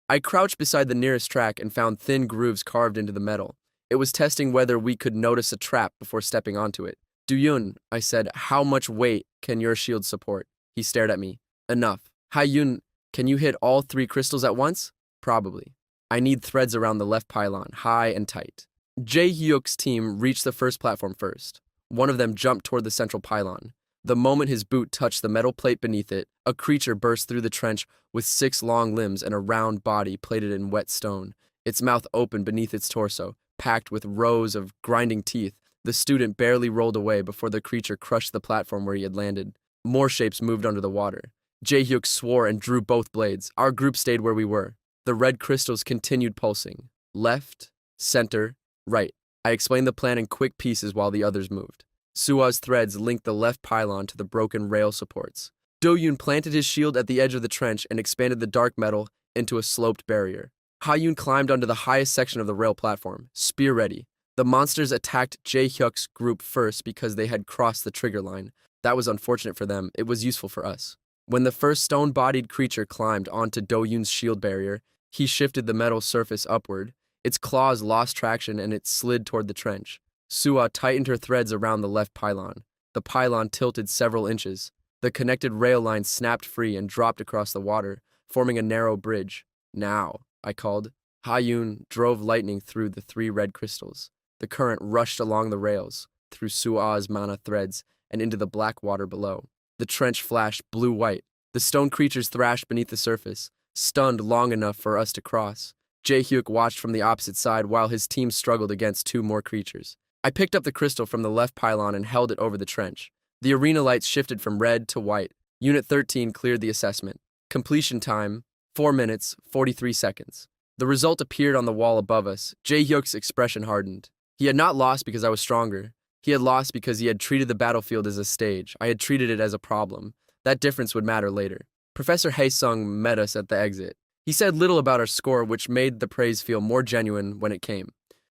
I crouched beside the nearest track and found thin grooves carved into the metal. It was testing whether we could notice a trap before stepping onto it. "Do-yoon," I said, "how much weight can your shield support?" He stared at me. "Enough." "Ha-yoon, can you hit all 3 crystals at once?" "Probably. I need threads around the left pylon, high and tight." Jae-hyuk's team reached the first platform first. One of them jumped toward the central pylon. The moment his boot touched the metal plate beneath it, a creature burst through the trench with 6 long limbs and a round body plated in wet stone. Its mouth opened beneath its torso, packed with rows of grinding teeth. The student barely rolled away before the creature crushed the platform where he had landed. More shapes moved under the water. Jae-hyuk swore and drew both blades. Our group stayed where we were. The red crystals continued pulsing. Left, center, right. I explained the plan in quick pieces while the others moved. Sua's threads linked the left pylon to the broken rail supports. Do-yoon planted his shield at the edge of the trench and expanded the dark metal into a sloped barrier. Ha-yoon climbed onto the highest section of the rail platform, spear ready. The monsters attacked Jae-hyuk's group first because they had crossed the trigger line. That was unfortunate for them. It was useful for us. When the first stone-bodied creature climbed onto Do-yoon's shield barrier, he shifted the metal surface upward. Its claws lost traction and it slid toward the trench. Sua tightened her threads around the left pylon. The pylon tilted several inches. The connected rail line snapped free and dropped across the water, forming a narrow bridge. "Now," I called. Ha-yoon drove lightning through the 3 red crystals. The current rushed along the rails, through Sua's mana threads, and into the black water below. The trench flashed blue-white. The stone creatures thrashed beneath the surface, stunned long enough for us to cross. Jae-hyuk watched from the opposite side while his team struggled against 2 more creatures. I picked up the crystal from the left pylon and held it over the trench. The arena lights shifted from red to white. Unit 13 cleared the assessment. Completion time, 4 minutes, 43 seconds. The result appeared on the wall above us. Jae-hyuk's expression hardened. He had not lost because I was stronger. He had lost because he had treated the battlefield as a stage. I had treated it as a problem. That difference would matter later. Professor Haesung met us at the exit. He said little about our score, which made the praise feel more genuine when it came.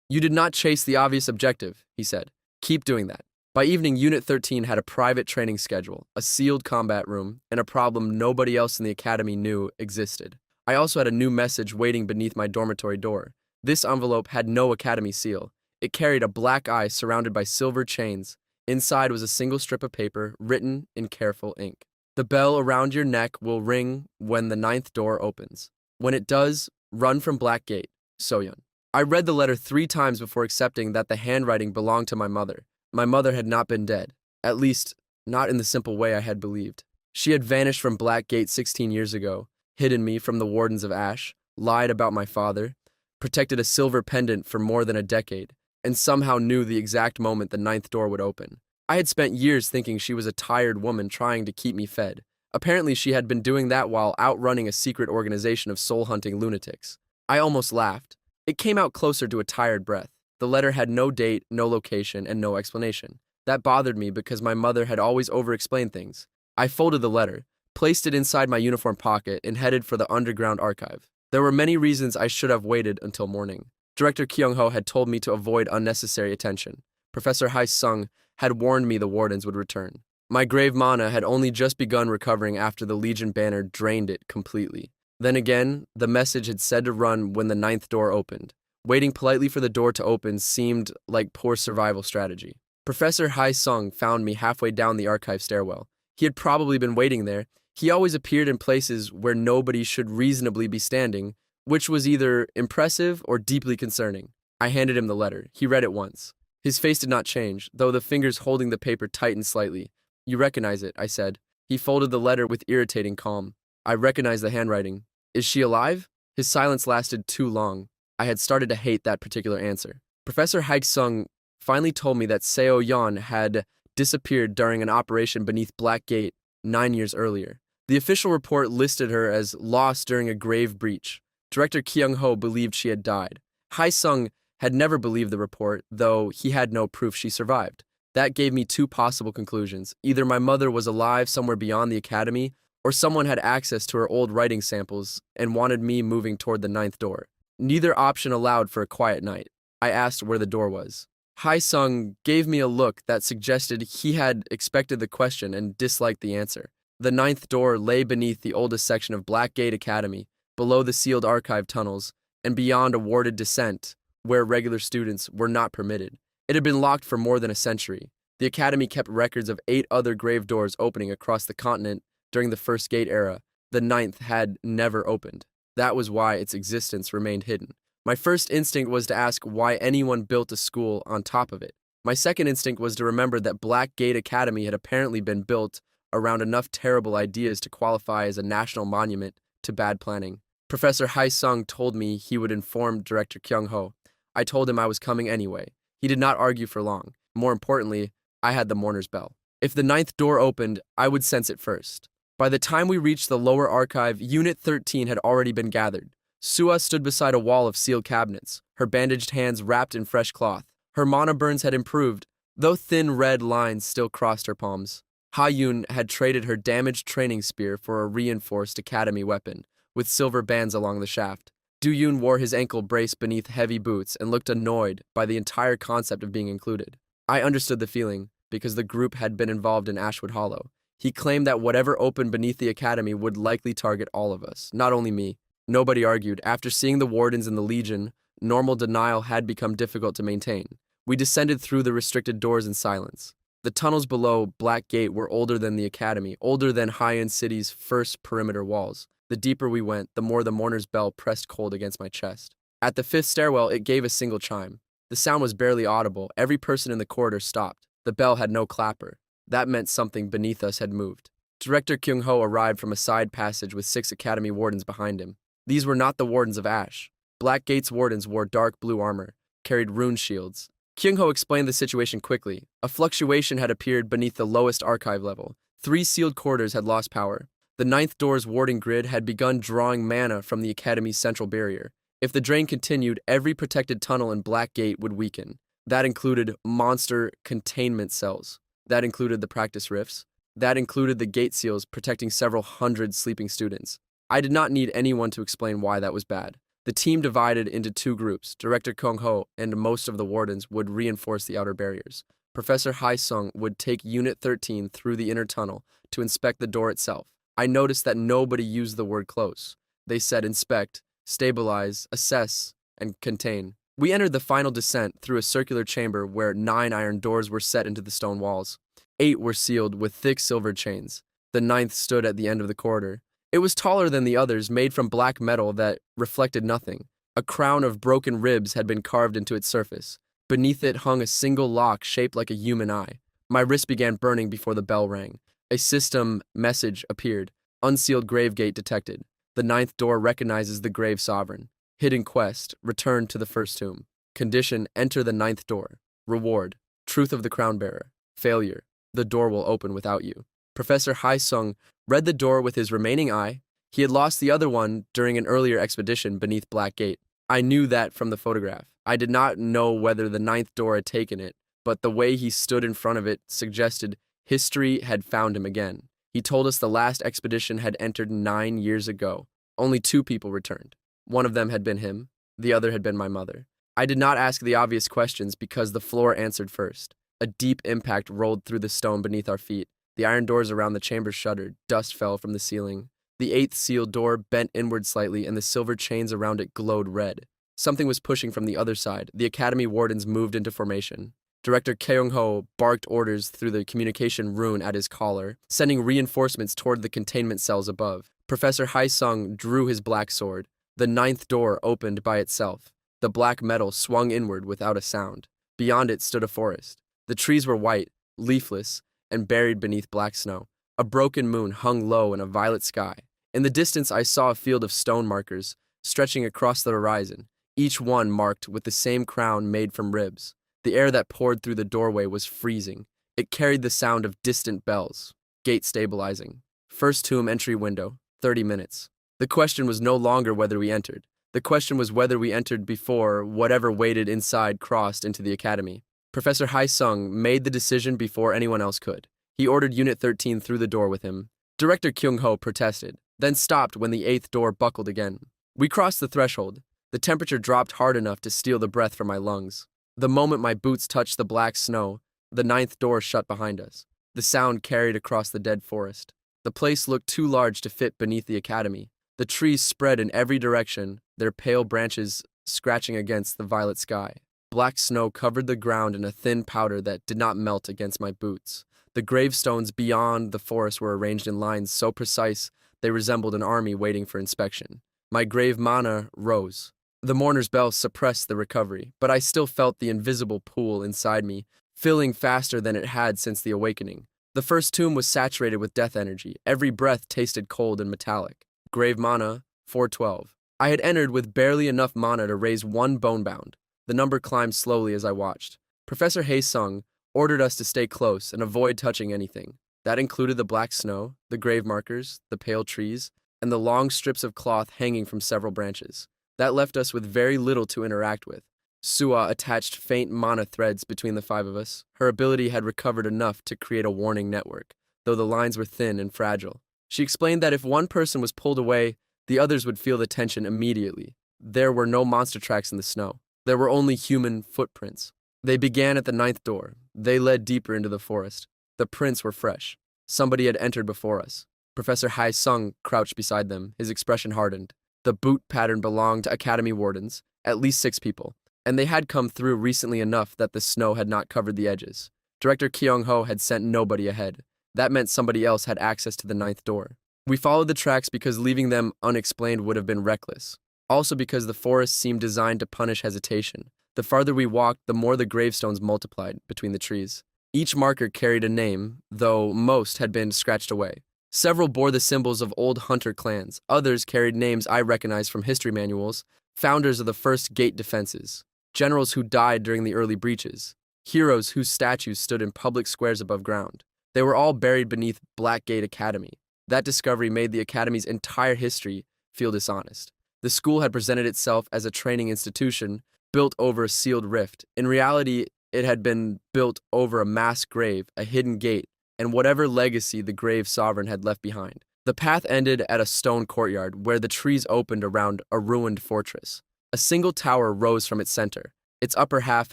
"You did not chase the obvious objective," he said. "Keep doing that." By evening, Unit 13 had a private training schedule, a sealed combat room, and a problem nobody else in the academy knew existed. I also had a new message waiting beneath my dormitory door. This envelope had no academy seal. It carried a black eye surrounded by silver chains. Inside was a single strip of paper written in careful ink. "The bell around your neck will ring when the 9th door opens. When it does, run from Black Gate. Soyeon." I read the letter 3 times before accepting that the handwriting belonged to my mother. My mother had not been dead. At least, not in the simple way I had believed. She had vanished from Black Gate 16 years ago, hidden me from the Wardens of Ash, lied about my father, protected a silver pendant for more than a decade, and somehow knew the exact moment the 9th door would open. I had spent years thinking she was a tired woman trying to keep me fed. Apparently she had been doing that while outrunning a secret organization of soul-hunting lunatics. I almost laughed. It came out closer to a tired breath. The letter had no date, no location, and no explanation. That bothered me because my mother had always over-explained things. I folded the letter, placed it inside my uniform pocket, and headed for the underground archive. There were many reasons I should have waited until morning. Director Kyung-ho had told me to avoid unnecessary attention. Professor Hai-sung had warned me the wardens would return. My grave mana had only just begun recovering after the Legion banner drained it completely. Then again, the message had said to run when the ninth door opened. Waiting politely for the door to open seemed like poor survival strategy. Professor Hai-sung found me halfway down the archive stairwell. He had probably been waiting there. He always appeared in places where nobody should reasonably be standing, which was either impressive or deeply concerning. I handed him the letter. He read it once. His face did not change, though the fingers holding the paper tightened slightly. "You recognize it," I said. He folded the letter with irritating calm. "I recognize the handwriting. Is she alive?" His silence lasted too long. I had started to hate that particular answer. Professor Haik-sung finally told me that Seo Yeon had disappeared during an operation beneath Black Gate 9 years earlier. The official report listed her as lost during a grave breach. Director Kyung-ho believed she had died. Hae-sung had never believed the report, though he had no proof she survived. That gave me two possible conclusions. Either my mother was alive somewhere beyond the academy, or someone had access to her old writing samples and wanted me moving toward the ninth door. Neither option allowed for a quiet night. I asked where the door was. Hae-sung gave me a look that suggested he had expected the question and disliked the answer. The ninth door lay beneath the oldest section of Black Gate Academy, below the sealed archive tunnels, and beyond a warded descent, where regular students were not permitted. It had been locked for more than a century. The academy kept records of 8 other grave doors opening across the continent during the First Gate era. The ninth had never opened. That was why its existence remained hidden. My first instinct was to ask why anyone built a school on top of it. My second instinct was to remember that Black Gate Academy had apparently been built around enough terrible ideas to qualify as a national monument to bad planning. Professor Hae-sung told me he would inform Director Kyung-ho. I told him I was coming anyway. He did not argue for long. More importantly, I had the mourner's bell. If the ninth door opened, I would sense it first. By the time we reached the lower archive, Unit 13 had already been gathered. Sua stood beside a wall of sealed cabinets, her bandaged hands wrapped in fresh cloth. Her mana burns had improved, though thin red lines still crossed her palms. Ha-yoon had traded her damaged training spear for a reinforced academy weapon, with silver bands along the shaft. Do-yoon wore his ankle brace beneath heavy boots and looked annoyed by the entire concept of being included. I understood the feeling, because the group had been involved in Ashwood Hollow. He claimed that whatever opened beneath the academy would likely target all of us, not only me. Nobody argued. After seeing the wardens in the Legion, normal denial had become difficult to maintain. We descended through the restricted doors in silence. The tunnels below Black Gate were older than the academy, older than High-End City's first perimeter walls. The deeper we went, the more the mourner's bell pressed cold against my chest. At the fifth stairwell, it gave a single chime. The sound was barely audible. Every person in the corridor stopped. The bell had no clapper. That meant something beneath us had moved. Director Kyung-ho arrived from a side passage with 6 academy wardens behind him. These were not the wardens of Ash. Black Gate's wardens wore dark blue armor, carried rune shields. Kyung-ho explained the situation quickly. A fluctuation had appeared beneath the lowest archive level. 3 sealed corridors had lost power. The ninth door's warding grid had begun drawing mana from the academy's central barrier. If the drain continued, every protected tunnel in Black Gate would weaken. That included monster containment cells. That included the practice rifts. That included the gate seals protecting several hundred sleeping students. I did not need anyone to explain why that was bad. The team divided into 2 groups. Director Kyung-ho and most of the wardens would reinforce the outer barriers. Professor Hae-sung would take Unit 13 through the inner tunnel to inspect the door itself. I noticed that nobody used the word close. They said inspect, stabilize, assess, and contain. We entered the final descent through a circular chamber where 9 iron doors were set into the stone walls. 8 were sealed with thick silver chains. The 9th stood at the end of the corridor. It was taller than the others, made from black metal that reflected nothing. A crown of broken ribs had been carved into its surface. Beneath it hung a single lock shaped like a human eye. My wrist began burning before the bell rang. A system message appeared. Unsealed grave gate detected. The 9th door recognizes the grave sovereign. Hidden quest, return to the first tomb. Condition, enter the 9th door. Reward, truth of the crown bearer. Failure, the door will open without you. Professor Hae-sung read the door with his remaining eye. He had lost the other one during an earlier expedition beneath Black Gate. I knew that from the photograph. I did not know whether the ninth door had taken it, but the way he stood in front of it suggested history had found him again. He told us the last expedition had entered 9 years ago. Only 2 people returned. One of them had been him, the other had been my mother. I did not ask the obvious questions because the floor answered first. A deep impact rolled through the stone beneath our feet. The iron doors around the chamber shuddered. Dust fell from the ceiling. The 8th sealed door bent inward slightly, and the silver chains around it glowed red. Something was pushing from the other side. The academy wardens moved into formation. Director Keung-ho barked orders through the communication rune at his collar, sending reinforcements toward the containment cells above. Professor Haesung drew his black sword. The 9th door opened by itself. The black metal swung inward without a sound. Beyond it stood a forest. The trees were white, leafless, and buried beneath black snow. A broken moon hung low in a violet sky. In the distance, I saw a field of stone markers stretching across the horizon, each one marked with the same crown made from ribs. The air that poured through the doorway was freezing. It carried the sound of distant bells. Gate stabilizing. First tomb entry window, 30 minutes. The question was no longer whether we entered. The question was whether we entered before whatever waited inside crossed into the academy. Professor Haesung made the decision before anyone else could. He ordered Unit 13 through the door with him. Director Kyung-ho protested, then stopped when the 8th door buckled again. We crossed the threshold. The temperature dropped hard enough to steal the breath from my lungs. The moment my boots touched the black snow, the 9th door shut behind us. The sound carried across the dead forest. The place looked too large to fit beneath the academy. The trees spread in every direction, their pale branches scratching against the violet sky. Black snow covered the ground in a thin powder that did not melt against my boots. The gravestones beyond the forest were arranged in lines so precise they resembled an army waiting for inspection. My grave mana rose. The mourner's bell suppressed the recovery, but I still felt the invisible pool inside me, filling faster than it had since the awakening. The first tomb was saturated with death energy. Every breath tasted cold and metallic. Grave mana, 412. I had entered with barely enough mana to raise 1 bonebound. The number climbed slowly as I watched. Professor Haesung ordered us to stay close and avoid touching anything. That included the black snow, the grave markers, the pale trees, and the long strips of cloth hanging from several branches. That left us with very little to interact with. Sua attached faint mana threads between the 5 of us. Her ability had recovered enough to create a warning network, though the lines were thin and fragile. She explained that if one person was pulled away, the others would feel the tension immediately. There were no monster tracks in the snow. There were only human footprints. They began at the 9th door. They led deeper into the forest. The prints were fresh. Somebody had entered before us. Professor Haesung crouched beside them, his expression hardened. The boot pattern belonged to academy wardens, at least 6 people, and they had come through recently enough that the snow had not covered the edges. Director Kyung-ho had sent nobody ahead. That meant somebody else had access to the 9th door. We followed the tracks because leaving them unexplained would have been reckless. Also because the forest seemed designed to punish hesitation. The farther we walked, the more the gravestones multiplied between the trees. Each marker carried a name, though most had been scratched away. Several bore the symbols of old hunter clans. Others carried names I recognized from history manuals, founders of the first gate defenses, generals who died during the early breaches, heroes whose statues stood in public squares above ground. They were all buried beneath Blackgate Academy. That discovery made the academy's entire history feel dishonest. The school had presented itself as a training institution built over a sealed rift. In reality, it had been built over a mass grave, a hidden gate, and whatever legacy the grave sovereign had left behind. The path ended at a stone courtyard where the trees opened around a ruined fortress. A single tower rose from its center. Its upper half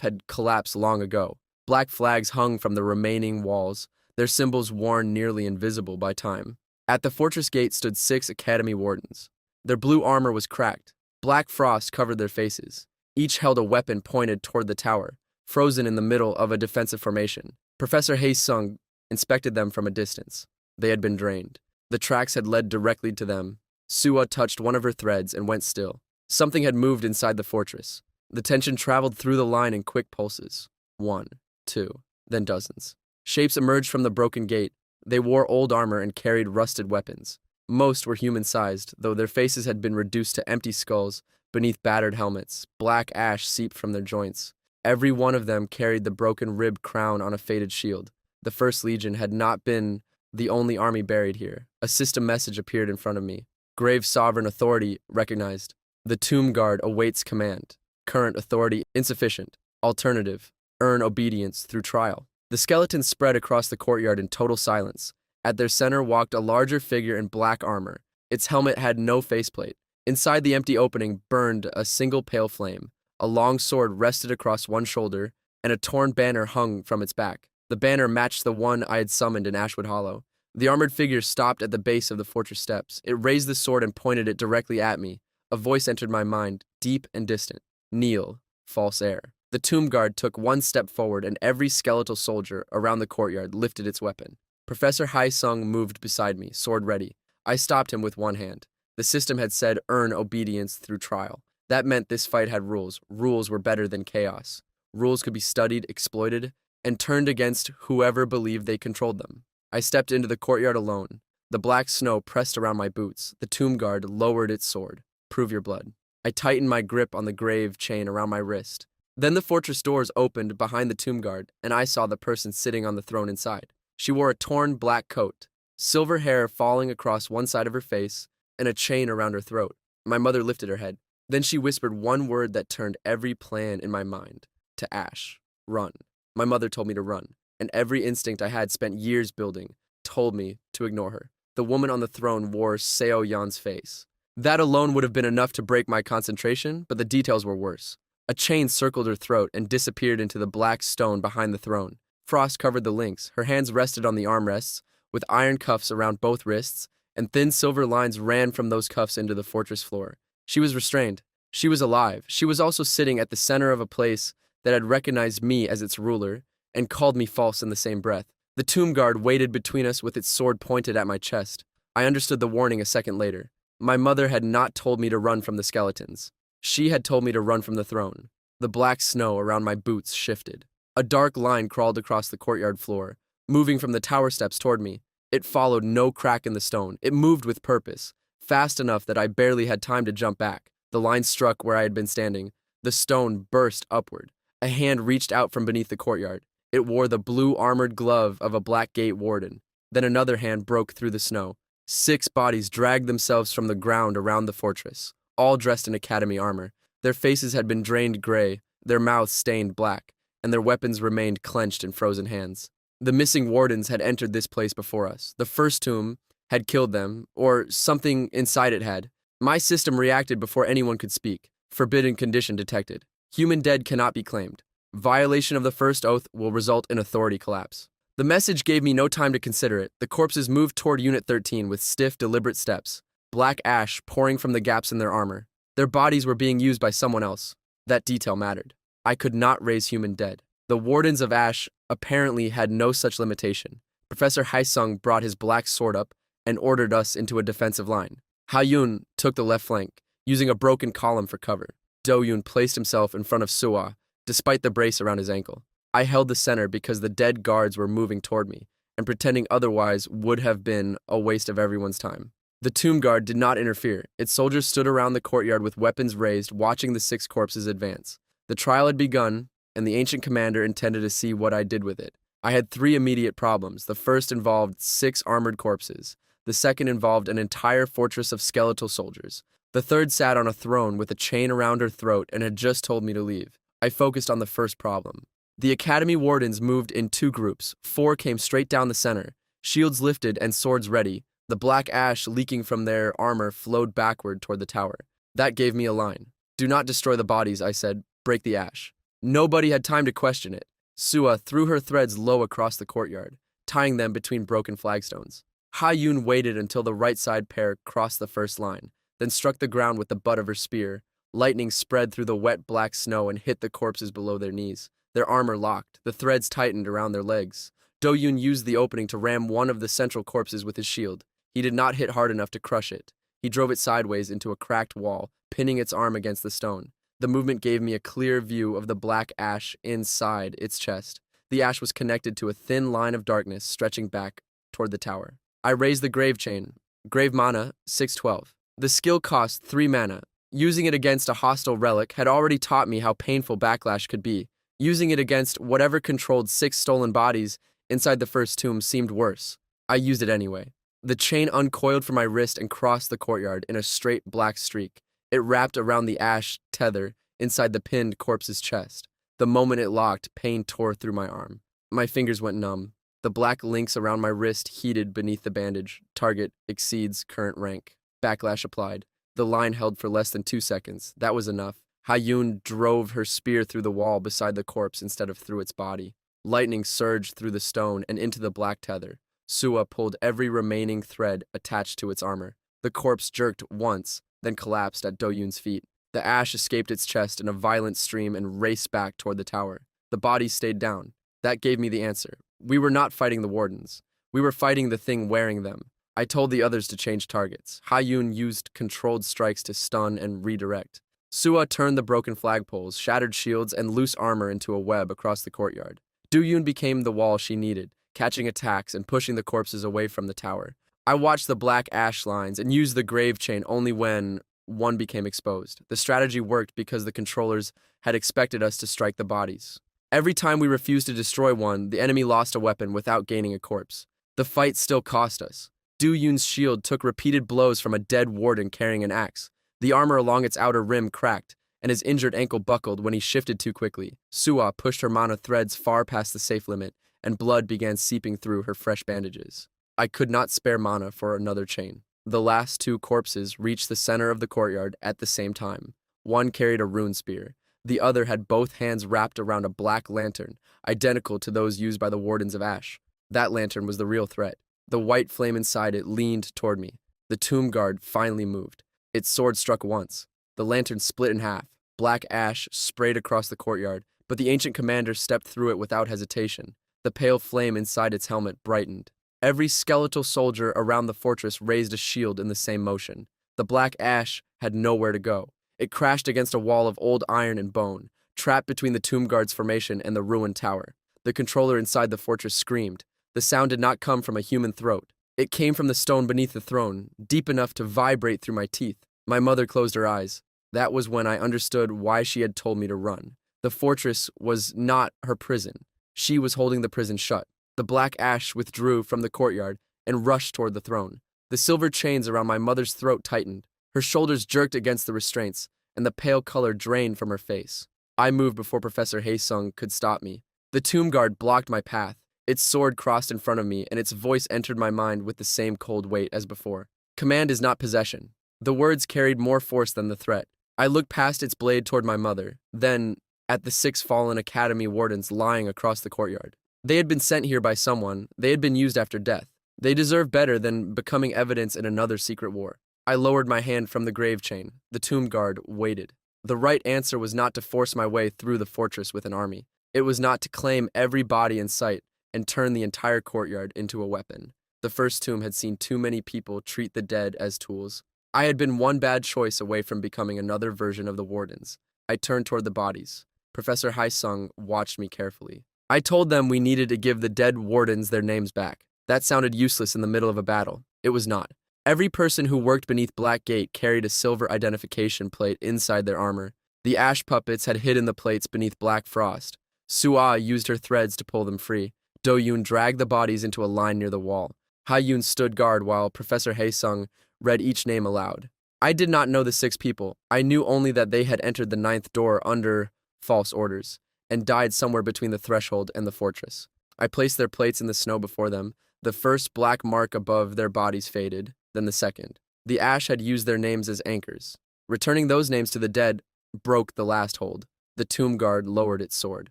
had collapsed long ago. Black flags hung from the remaining walls, their symbols worn nearly invisible by time. At the fortress gate stood 6 academy wardens. Their blue armor was cracked. Black frost covered their faces. Each held a weapon pointed toward the tower, frozen in the middle of a defensive formation. Professor Haesung inspected them from a distance. They had been drained. The tracks had led directly to them. Sua touched one of her threads and went still. Something had moved inside the fortress. The tension traveled through the line in quick pulses. 1, 2, then dozens. Shapes emerged from the broken gate. They wore old armor and carried rusted weapons. Most were human-sized, though their faces had been reduced to empty skulls beneath battered helmets. Black ash seeped from their joints. Every one of them carried the broken ribbed crown on a faded shield. The First Legion had not been the only army buried here. A system message appeared in front of me. Grave Sovereign Authority recognized. The Tomb Guard awaits command. Current authority insufficient. Alternative. Earn obedience through trial. The skeletons spread across the courtyard in total silence. At their center walked a larger figure in black armor. Its helmet had no faceplate. Inside the empty opening burned a single pale flame. A long sword rested across one shoulder, and a torn banner hung from its back. The banner matched the one I had summoned in Ashwood Hollow. The armored figure stopped at the base of the fortress steps. It raised the sword and pointed it directly at me. A voice entered my mind, deep and distant. Kneel, false heir. The tomb guard took one step forward, and every skeletal soldier around the courtyard lifted its weapon. Professor Hai-sung moved beside me, sword ready. I stopped him with one hand. The system had said earn obedience through trial. That meant this fight had rules. Rules were better than chaos. Rules could be studied, exploited, and turned against whoever believed they controlled them. I stepped into the courtyard alone. The black snow pressed around my boots. The tomb guard lowered its sword. Prove your blood. I tightened my grip on the grave chain around my wrist. Then the fortress doors opened behind the tomb guard, and I saw the person sitting on the throne inside. She wore a torn black coat, silver hair falling across one side of her face, and a chain around her throat. My mother lifted her head. Then she whispered one word that turned every plan in my mind. To Ash. Run. My mother told me to run, and every instinct I had spent years building told me to ignore her. The woman on the throne wore Seo Yan's face. That alone would have been enough to break my concentration, but the details were worse. A chain circled her throat and disappeared into the black stone behind the throne. Frost covered the links. Her hands rested on the armrests, with iron cuffs around both wrists, and thin silver lines ran from those cuffs into the fortress floor. She was restrained. She was alive. She was also sitting at the center of a place that had recognized me as its ruler and called me false in the same breath. The tomb guard waited between us with its sword pointed at my chest. I understood the warning a second later. My mother had not told me to run from the skeletons. She had told me to run from the throne. The black snow around my boots shifted. A dark line crawled across the courtyard floor, moving from the tower steps toward me. It followed no crack in the stone. It moved with purpose, fast enough that I barely had time to jump back. The line struck where I had been standing. The stone burst upward. A hand reached out from beneath the courtyard. It wore the blue armored glove of a black gate warden. Then another hand broke through the snow. 6 bodies dragged themselves from the ground around the fortress, all dressed in academy armor. Their faces had been drained gray, their mouths stained black, and their weapons remained clenched in frozen hands. The missing wardens had entered this place before us. The first tomb had killed them, or something inside it had. My system reacted before anyone could speak. Forbidden condition detected. Human dead cannot be claimed. Violation of the first oath will result in authority collapse. The message gave me no time to consider it. The corpses moved toward Unit 13 with stiff, deliberate steps, black ash pouring from the gaps in their armor. Their bodies were being used by someone else. That detail mattered. I could not raise human dead. The wardens of ash apparently had no such limitation. Professor Haisung brought his black sword up and ordered us into a defensive line. Ha-yun took the left flank, using a broken column for cover. Do-yun placed himself in front of Suwa, despite the brace around his ankle. I held the center because the dead guards were moving toward me, and pretending otherwise would have been a waste of everyone's time. The tomb guard did not interfere. Its soldiers stood around the courtyard with weapons raised, watching the 6 corpses advance. The trial had begun, and the ancient commander intended to see what I did with it. I had 3 immediate problems. The first involved 6 armored corpses. The second involved an entire fortress of skeletal soldiers. The third sat on a throne with a chain around her throat and had just told me to leave. I focused on the first problem. The academy wardens moved in 2 groups. 4 came straight down the center, shields lifted and swords ready. The black ash leaking from their armor flowed backward toward the tower. That gave me a line. Do not destroy the bodies, I said. Break the ash. Nobody had time to question it. Sua threw her threads low across the courtyard, tying them between broken flagstones. Ha-yun waited until the right side pair crossed the first line, then struck the ground with the butt of her spear. Lightning spread through the wet black snow and hit the corpses below their knees. Their armor locked. The threads tightened around their legs. Do-yun used the opening to ram one of the central corpses with his shield. He did not hit hard enough to crush it. He drove it sideways into a cracked wall, pinning its arm against the stone. The movement gave me a clear view of the black ash inside its chest. The ash was connected to a thin line of darkness stretching back toward the tower. I raised the grave chain. Grave mana, 612. The skill cost 3 mana. Using it against a hostile relic had already taught me how painful backlash could be. Using it against whatever controlled 6 stolen bodies inside the first tomb seemed worse. I used it anyway. The chain uncoiled from my wrist and crossed the courtyard in a straight black streak. It wrapped around the ash tether inside the pinned corpse's chest. The moment it locked, pain tore through my arm. My fingers went numb. The black links around my wrist heated beneath the bandage. Target exceeds current rank. Backlash applied. The line held for less than 2 seconds. That was enough. Hayun drove her spear through the wall beside the corpse instead of through its body. Lightning surged through the stone and into the black tether. Sua pulled every remaining thread attached to its armor. The corpse jerked once, then collapsed at Do-yoon's feet. The ash escaped its chest in a violent stream and raced back toward the tower. The body stayed down. That gave me the answer. We were not fighting the wardens. We were fighting the thing wearing them. I told the others to change targets. Hayun used controlled strikes to stun and redirect. Sua turned the broken flagpoles, shattered shields, and loose armor into a web across the courtyard. Do-yoon became the wall she needed, catching attacks and pushing the corpses away from the tower. I watched the black ash lines and used the grave chain only when one became exposed. The strategy worked because the controllers had expected us to strike the bodies. Every time we refused to destroy one, the enemy lost a weapon without gaining a corpse. The fight still cost us. Do-yoon's shield took repeated blows from a dead warden carrying an axe. The armor along its outer rim cracked, and his injured ankle buckled when he shifted too quickly. Sua pushed her mana threads far past the safe limit, and blood began seeping through her fresh bandages. I could not spare mana for another chain. The last 2 corpses reached the center of the courtyard at the same time. One carried a rune spear. The other had both hands wrapped around a black lantern, identical to those used by the Wardens of Ash. That lantern was the real threat. The white flame inside it leaned toward me. The tomb guard finally moved. Its sword struck once. The lantern split in half. Black ash sprayed across the courtyard, but the ancient commander stepped through it without hesitation. The pale flame inside its helmet brightened. Every skeletal soldier around the fortress raised a shield in the same motion. The black ash had nowhere to go. It crashed against a wall of old iron and bone, trapped between the tomb guard's formation and the ruined tower. The controller inside the fortress screamed. The sound did not come from a human throat. It came from the stone beneath the throne, deep enough to vibrate through my teeth. My mother closed her eyes. That was when I understood why she had told me to run. The fortress was not her prison. She was holding the prison shut. The black ash withdrew from the courtyard and rushed toward the throne. The silver chains around my mother's throat tightened. Her shoulders jerked against the restraints, and the pale color drained from her face. I moved before Professor Haesung could stop me. The tomb guard blocked my path. Its sword crossed in front of me, and its voice entered my mind with the same cold weight as before. Command is not possession. The words carried more force than the threat. I looked past its blade toward my mother, then at the 6 fallen academy wardens lying across the courtyard. They had been sent here by someone. They had been used after death. They deserved better than becoming evidence in another secret war. I lowered my hand from the grave chain. The tomb guard waited. The right answer was not to force my way through the fortress with an army. It was not to claim every body in sight and turn the entire courtyard into a weapon. The first tomb had seen too many people treat the dead as tools. I had been one bad choice away from becoming another version of the wardens. I turned toward the bodies. Professor Haesung watched me carefully. I told them we needed to give the dead wardens their names back. That sounded useless in the middle of a battle. It was not. Every person who worked beneath Black Gate carried a silver identification plate inside their armor. The ash puppets had hidden the plates beneath black frost. Sua used her threads to pull them free. Do-yoon dragged the bodies into a line near the wall. Ha-yoon stood guard while Professor Haesung read each name aloud. I did not know the 6 people. I knew only that they had entered the 9th door under false orders and died somewhere between the threshold and the fortress. I placed their plates in the snow before them. The first black mark above their bodies faded, then the second. The ash had used their names as anchors. Returning those names to the dead broke the last hold. The tomb guard lowered its sword.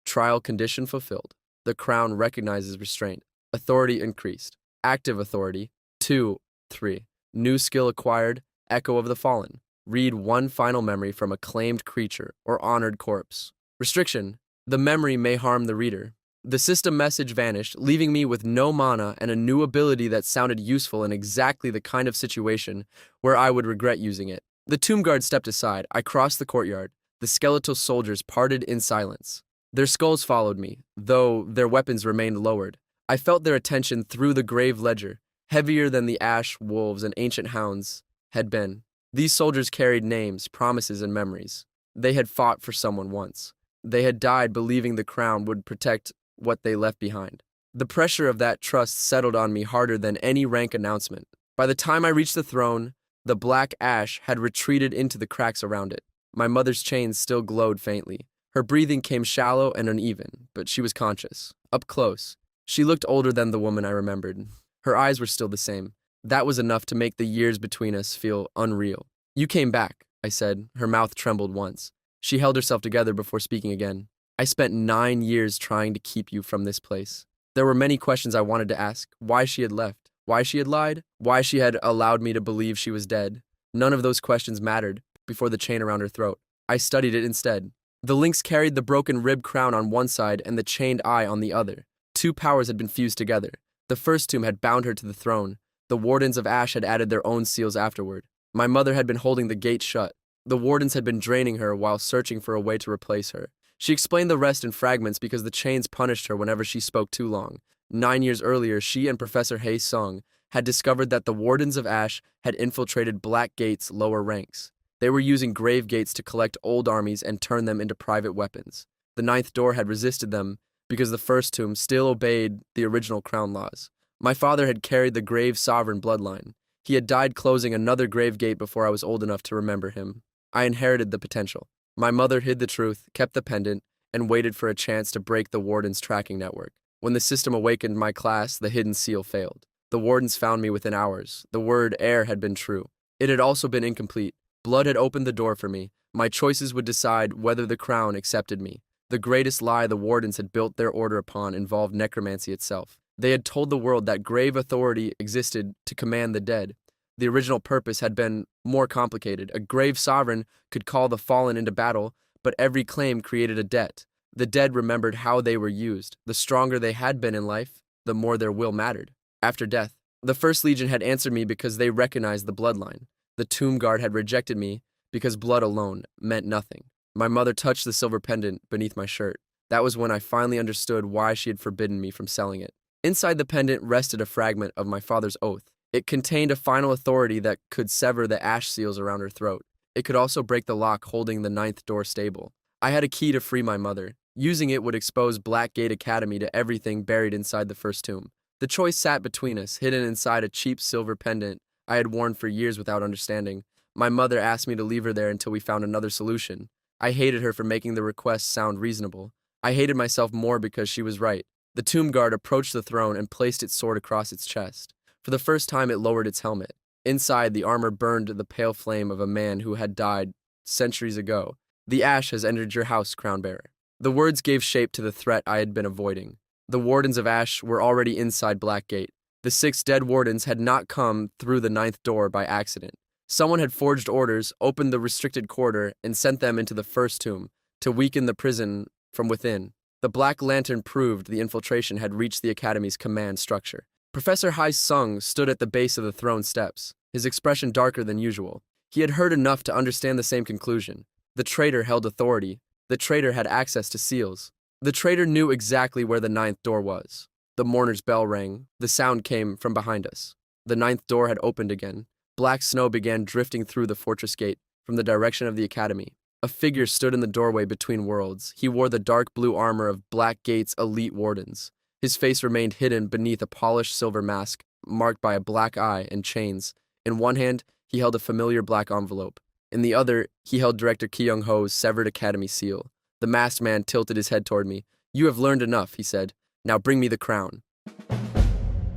Trial condition fulfilled. The crown recognizes restraint. Authority increased. Active authority, 2, 3. New skill acquired, Echo of the Fallen. Read one final memory from a claimed creature or honored corpse. Restriction, the memory may harm the reader. The system message vanished, leaving me with no mana and a new ability that sounded useful in exactly the kind of situation where I would regret using it. The tomb guard stepped aside. I crossed the courtyard. The skeletal soldiers parted in silence. Their skulls followed me, though their weapons remained lowered. I felt their attention through the grave ledger, heavier than the ash wolves and ancient hounds had been. These soldiers carried names, promises, and memories. They had fought for someone once. They had died believing the crown would protect what they left behind. The pressure of that trust settled on me harder than any rank announcement. By the time I reached the throne, the black ash had retreated into the cracks around it. My mother's chains still glowed faintly. Her breathing came shallow and uneven, but she was conscious. Up close, she looked older than the woman I remembered. Her eyes were still the same. That was enough to make the years between us feel unreal. "You came back," I said. Her mouth trembled once. She held herself together before speaking again. "I spent 9 years trying to keep you from this place." There were many questions I wanted to ask. Why she had left? Why she had lied? Why she had allowed me to believe she was dead? None of those questions mattered before the chain around her throat. I studied it instead. The links carried the broken rib crown on one side and the chained eye on the other. 2 powers had been fused together. The first tomb had bound her to the throne. The Wardens of Ash had added their own seals afterward. My mother had been holding the gate shut. The Wardens had been draining her while searching for a way to replace her. She explained the rest in fragments because the chains punished her whenever she spoke too long. 9 years earlier, she and Professor Hae Sung had discovered that the Wardens of Ash had infiltrated Black Gate's lower ranks. They were using grave gates to collect old armies and turn them into private weapons. The ninth door had resisted them because the first tomb still obeyed the original crown laws. My father had carried the grave sovereign bloodline. He had died closing another grave gate before I was old enough to remember him. I inherited the potential. My mother hid the truth, kept the pendant, and waited for a chance to break the Warden's tracking network. When the system awakened my class, the hidden seal failed. The Wardens found me within hours. The word heir had been true. It had also been incomplete. Blood had opened the door for me. My choices would decide whether the crown accepted me. The greatest lie the Wardens had built their order upon involved necromancy itself. They had told the world that grave authority existed to command the dead. The original purpose had been more complicated. A grave sovereign could call the fallen into battle, but every claim created a debt. The dead remembered how they were used. The stronger they had been in life, the more their will mattered. After death, the First Legion had answered me because they recognized the bloodline. The tomb guard had rejected me because blood alone meant nothing. My mother touched the silver pendant beneath my shirt. That was when I finally understood why she had forbidden me from selling it. Inside the pendant rested a fragment of my father's oath. It contained a final authority that could sever the ash seals around her throat. It could also break the lock holding the ninth door stable. I had a key to free my mother. Using it would expose Blackgate Academy to everything buried inside the first tomb. The choice sat between us, hidden inside a cheap silver pendant I had worn for years without understanding. My mother asked me to leave her there until we found another solution. I hated her for making the request sound reasonable. I hated myself more because she was right. The tomb guard approached the throne and placed its sword across its chest. For the first time, it lowered its helmet. Inside, the armor burned the pale flame of a man who had died centuries ago. "The ash has entered your house, crown bearer." The words gave shape to the threat I had been avoiding. The Wardens of Ash were already inside Blackgate. The 6 dead Wardens had not come through the ninth door by accident. Someone had forged orders, opened the restricted corridor, and sent them into the first tomb to weaken the prison from within. The Black Lantern proved the infiltration had reached the Academy's command structure. Professor Hae Sung stood at the base of the throne steps, his expression darker than usual. He had heard enough to understand the same conclusion. The traitor held authority. The traitor had access to seals. The traitor knew exactly where the ninth door was. The mourner's bell rang. The sound came from behind us. The ninth door had opened again. Black snow began drifting through the fortress gate from the direction of the Academy. A figure stood in the doorway between worlds. He wore the dark blue armor of Black Gate's elite wardens. His face remained hidden beneath a polished silver mask marked by a black eye and chains. In one hand, he held a familiar black envelope. In the other, he held Director Ki Young-ho's severed Academy seal. The masked man tilted his head toward me. "You have learned enough," he said. "Now bring me the crown."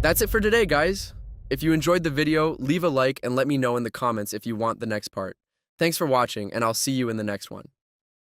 That's it for today, guys. If you enjoyed the video, leave a like and let me know in the comments if you want the next part. Thanks for watching, and I'll see you in the next one.